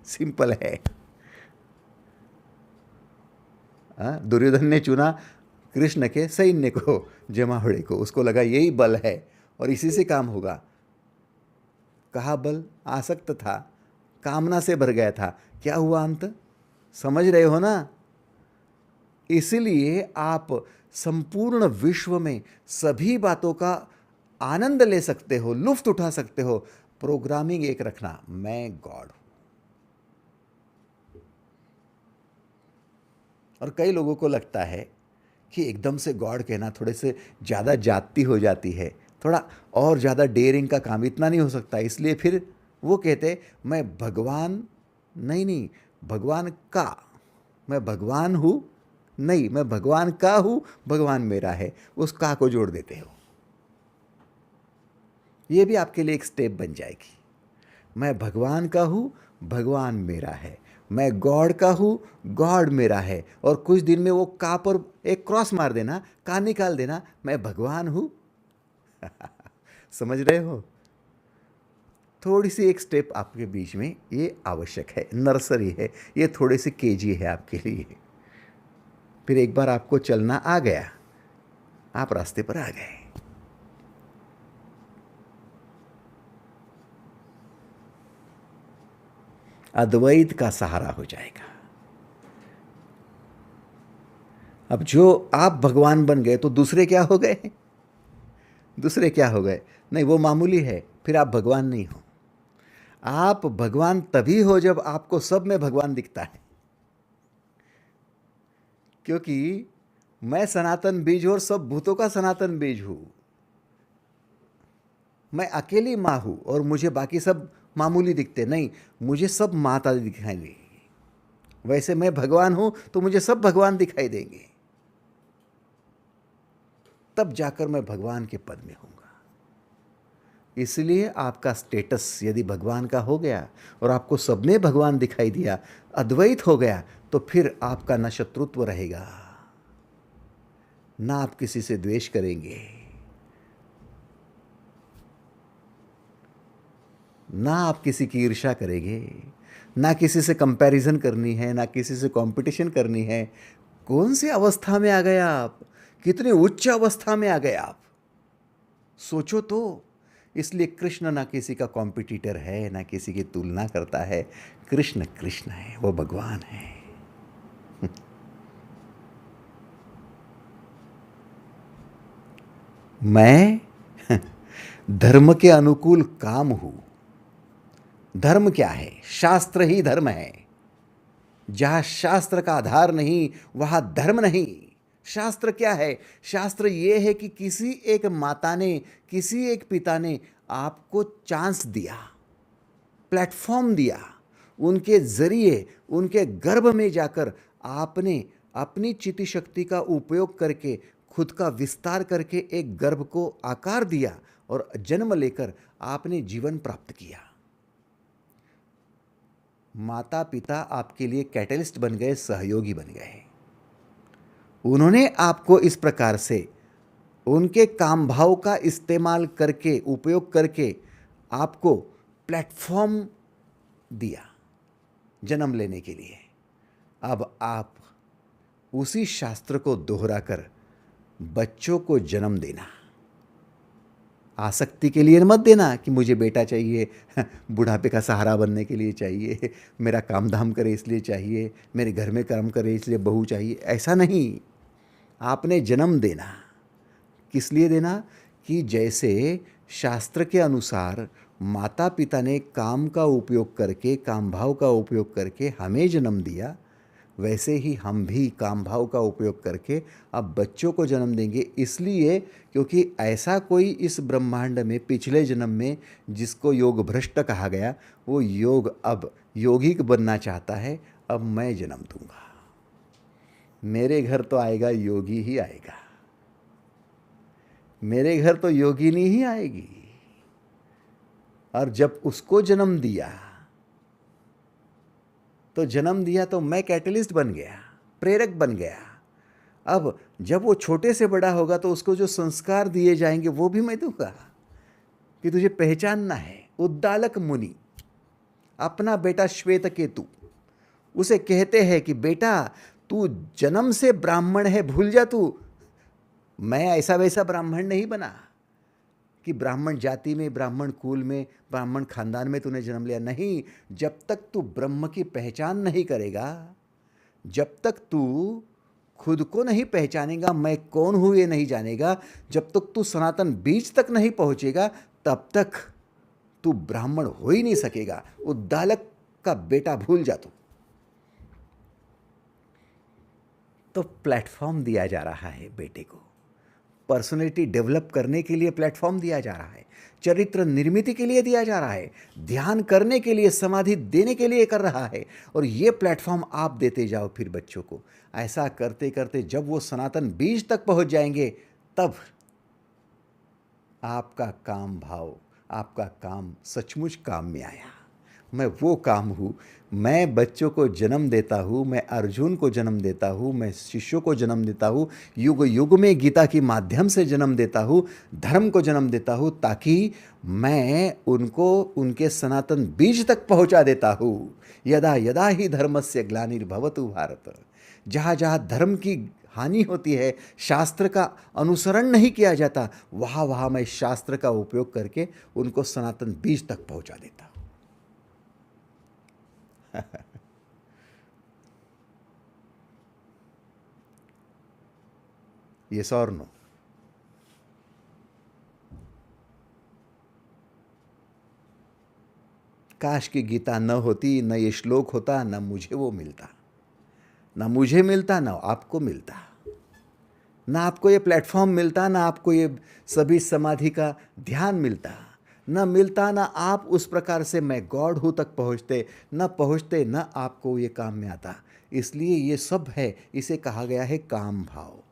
Simple है। दुर्योधन ने चुना कृष्ण के सैन्य को, जमावड़े को, उसको लगा यही बल है और इसी से काम होगा। कहा बल आसक्त था, कामना से भर गया था, क्या हुआ अंत? समझ रहे हो ना? इसलिए आप संपूर्ण विश्व में सभी बातों का आनंद ले सकते हो, लुफ्त उठा सकते हो। प्रोग्रामिंग एक रखना, मैं गॉड हूं। और कई लोगों को लगता है कि एकदम से गॉड कहना थोड़े से ज़्यादा जाती हो जाती है, थोड़ा और ज़्यादा डेयरिंग का काम, इतना नहीं हो सकता। इसलिए फिर वो कहते मैं भगवान नहीं, भगवान का, मैं भगवान हूँ नहीं, मैं भगवान का हूँ, भगवान मेरा है, उस का को जोड़ देते हो। ये भी आपके लिए एक स्टेप बन जाएगी। मैं भगवान का हूँ, भगवान मेरा है। मैं गॉड का हूँ, गॉड मेरा है। और कुछ दिन में वो का पर एक क्रॉस मार देना, का निकाल देना, मैं भगवान हूँ। समझ रहे हो? थोड़ी सी एक स्टेप आपके बीच में ये आवश्यक है, नर्सरी है, ये थोड़े से केजी है आपके लिए। फिर एक बार आपको चलना आ गया, आप रास्ते पर आ गए। अद्वैत का सहारा हो जाएगा। अब जो आप भगवान बन गए तो दूसरे क्या हो गए? दूसरे क्या हो गए? नहीं, वो मामूली है, फिर आप भगवान नहीं हो। आप भगवान तभी हो जब आपको सब में भगवान दिखता है। क्योंकि मैं सनातन बीज हूं और सब भूतों का सनातन बीज हूं। मैं अकेली माँ हूं और मुझे बाकी सब मामूली दिखते नहीं, मुझे सब माता दिखाएंगे। वैसे मैं भगवान हूं तो मुझे सब भगवान दिखाई देंगे, तब जाकर मैं भगवान के पद में होऊंगा। इसलिए आपका स्टेटस यदि भगवान का हो गया और आपको सब में भगवान दिखाई दिया, अद्वैत हो गया, तो फिर आपका न शत्रुत्व रहेगा, ना आप किसी से द्वेष करेंगे, ना आप किसी की ईर्ष्या करेंगे, ना किसी से कंपैरिजन करनी है, ना किसी से कंपटीशन करनी है। कौन सी अवस्था में आ गए आप? कितनी उच्च अवस्था में आ गए आप? सोचो तो। इसलिए कृष्ण ना किसी का कॉम्पिटिटर है, ना किसी की तुलना करता है। कृष्ण कृष्ण है, वो भगवान है। मैं धर्म के अनुकूल काम हूं। धर्म क्या है? शास्त्र ही धर्म है। जहां शास्त्र का आधार नहीं वहां धर्म नहीं। शास्त्र क्या है? शास्त्र यह है कि किसी एक माता ने, किसी एक पिता ने आपको चांस दिया, प्लेटफॉर्म दिया। उनके जरिए, उनके गर्भ में जाकर आपने अपनी चिति शक्ति का उपयोग करके, खुद का विस्तार करके एक गर्भ को आकार दिया और जन्म लेकर आपने जीवन प्राप्त किया। माता पिता आपके लिए कैटलिस्ट बन गए, सहयोगी बन गए। उन्होंने आपको इस प्रकार से उनके काम भाव का इस्तेमाल करके, उपयोग करके आपको प्लेटफॉर्म दिया जन्म लेने के लिए। अब आप उसी शास्त्र को दोहराकर बच्चों को जन्म देना। आसक्ति के लिए मत देना कि मुझे बेटा चाहिए, बुढ़ापे का सहारा बनने के लिए चाहिए, मेरा काम धाम करे इसलिए चाहिए, मेरे घर में काम करे इसलिए बहू चाहिए। ऐसा नहीं। आपने जन्म देना। किस लिए देना? कि जैसे शास्त्र के अनुसार माता पिता ने काम का उपयोग करके, काम भाव का उपयोग करके हमें जन्म दिया, वैसे ही हम भी काम भाव का उपयोग करके अब बच्चों को जन्म देंगे। इसलिए क्योंकि ऐसा कोई इस ब्रह्मांड में पिछले जन्म में जिसको योग भ्रष्ट कहा गया, वो योग अब योगिक बनना चाहता है। अब मैं जन्म दूंगा। मेरे घर तो आएगा योगी ही आएगा, मेरे घर तो योगिनी ही आएगी। और जब उसको जन्म दिया तो मैं कैटलिस्ट बन गया, प्रेरक बन गया। अब जब वो छोटे से बड़ा होगा तो उसको जो संस्कार दिए जाएंगे वो भी मैं दूंगा कि तुझे पहचानना है। उद्दालक मुनि अपना बेटा श्वेत केतु, उसे कहते हैं कि बेटा तू जन्म से ब्राह्मण है, भूल जा तू। मैं ऐसा वैसा ब्राह्मण नहीं बना कि ब्राह्मण जाति में, ब्राह्मण कुल में, ब्राह्मण खानदान में तूने जन्म लिया। नहीं, जब तक तू ब्रह्म की पहचान नहीं करेगा, जब तक तू खुद को नहीं पहचानेगा, मैं कौन हूं ये नहीं जानेगा, जब तक तू सनातन बीज तक नहीं पहुंचेगा, तब तक तू ब्राह्मण हो ही नहीं सकेगा। उद्दालक का बेटा भूल जा तू। तो प्लेटफॉर्म दिया जा रहा है बेटे को, पर्सनैलिटी डेवलप करने के लिए प्लेटफॉर्म दिया जा रहा है, चरित्र निर्मिति के लिए दिया जा रहा है, ध्यान करने के लिए, समाधि देने के लिए कर रहा है। और ये प्लेटफॉर्म आप देते जाओ फिर बच्चों को। ऐसा करते करते जब वो सनातन बीज तक पहुंच जाएंगे, तब आपका काम भाव, आपका काम सचमुच काम में आया। मैं वो काम हूँ। मैं बच्चों को जन्म देता हूँ, मैं अर्जुन को जन्म देता हूँ, मैं शिष्यों को जन्म देता हूँ, युग युग में गीता के माध्यम से जन्म देता हूँ, धर्म को जन्म देता हूँ, ताकि मैं उनको उनके सनातन बीज तक पहुँचा देता हूँ। यदा यदा ही धर्मस्य ग्लानिर्भवतु भारत। जहाँ जहाँ धर्म की हानि होती है, शास्त्र का अनुसरण नहीं किया जाता, वहाँ वहाँ मैं शास्त्र का उपयोग करके उनको सनातन बीज तक पहुँचा देता हूँ। Yes or no? काश की गीता न होती, न ये श्लोक होता, न मुझे वो मिलता, न मुझे मिलता, न आपको मिलता, ना आपको ये प्लेटफॉर्म मिलता, ना आपको ये सभी समाधि का ध्यान मिलता, न मिलता, ना आप उस प्रकार से मैं गॉड हूँ तक पहुँचते, न आपको ये काम में आता। इसलिए ये सब है, इसे कहा गया है काम भाव।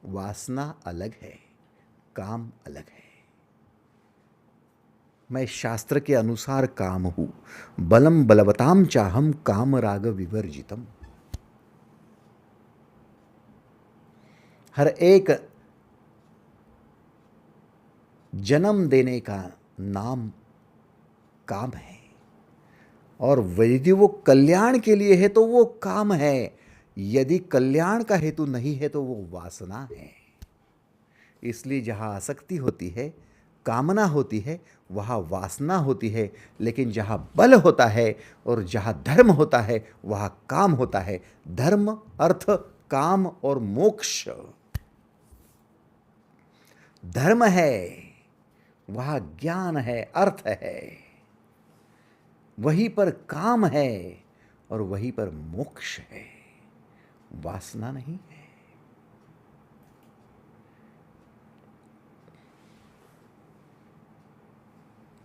वासना अलग है, काम अलग है। मैं शास्त्र के अनुसार काम हूं। बलम बलवताम चाहम काम राग विवर्जितम। हर एक जन्म देने का नाम काम है, और यदि वो कल्याण के लिए है तो वो काम है, यदि कल्याण का हेतु नहीं है तो वो वासना है। इसलिए जहाँ आसक्ति होती है, कामना होती है, वहाँ वासना होती है, लेकिन जहाँ बल होता है और जहाँ धर्म होता है वहाँ काम होता है। धर्म, अर्थ, काम और मोक्ष। धर्म है, वहाँ ज्ञान है, अर्थ है, वहीं पर काम है और वहीं पर मोक्ष है, वासना नहीं है।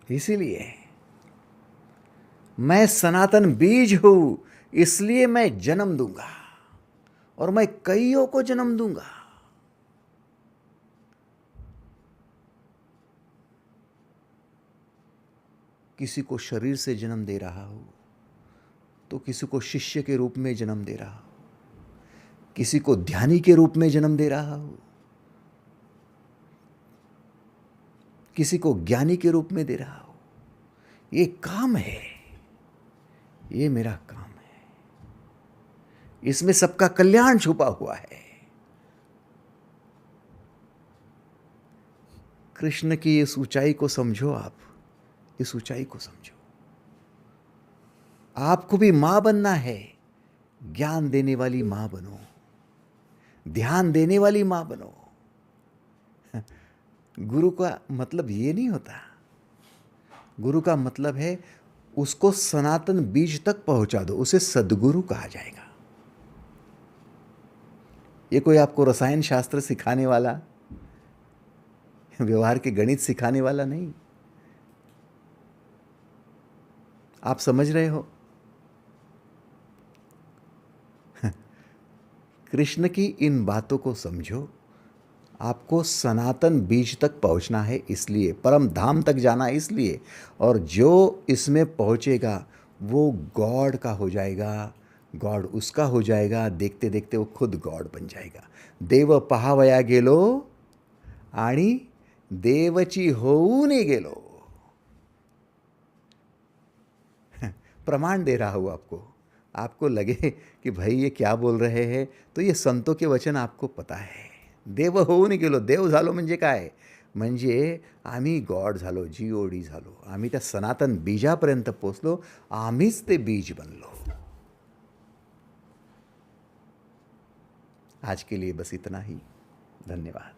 इसीलिए मैं सनातन बीज हूं, इसलिए मैं जन्म दूंगा और मैं कईयों को जन्म दूंगा। किसी को शरीर से जन्म दे रहा हूं, तो किसी को शिष्य के रूप में जन्म दे रहा हूं, किसी को ध्यानी के रूप में जन्म दे रहा हूं, किसी को ज्ञानी के रूप में दे रहा हूं। ये काम है, ये मेरा काम है, इसमें सबका कल्याण छुपा हुआ है। कृष्ण की इस ऊंचाई को समझो, आप इस ऊंचाई को समझो। आपको भी मां बनना है, ज्ञान देने वाली मां बनो, ध्यान देने वाली मां बनो। गुरु का मतलब ये नहीं होता, गुरु का मतलब है उसको सनातन बीज तक पहुंचा दो, उसे सद्गुरु कहा जाएगा। ये कोई आपको रसायन शास्त्र सिखाने वाला, व्यवहार के गणित सिखाने वाला नहीं। आप समझ रहे हो? कृष्ण की इन बातों को समझो। आपको सनातन बीज तक पहुंचना है, इसलिए परम धाम तक जाना है इसलिए, और जो इसमें पहुंचेगा वो गॉड का हो जाएगा, गॉड उसका हो जाएगा। देखते देखते वो खुद गॉड बन जाएगा। देव पहावया गेलो आणि देवची होऊन गेलो। प्रमाण दे रहा हूँ आपको। आपको लगे कि भाई ये क्या बोल रहे हैं, तो ये संतों के वचन आपको पता है। देव होऊन गेलो, देव झालो म्हणजे काय? म्हणजे आम्ही गॉड झालो, GOD झालो, आम्ही त्या सनातन बीजापर्यंत पोचलो, आम्हीच ते बीज बनलो। आज के लिए बस इतना ही। धन्यवाद।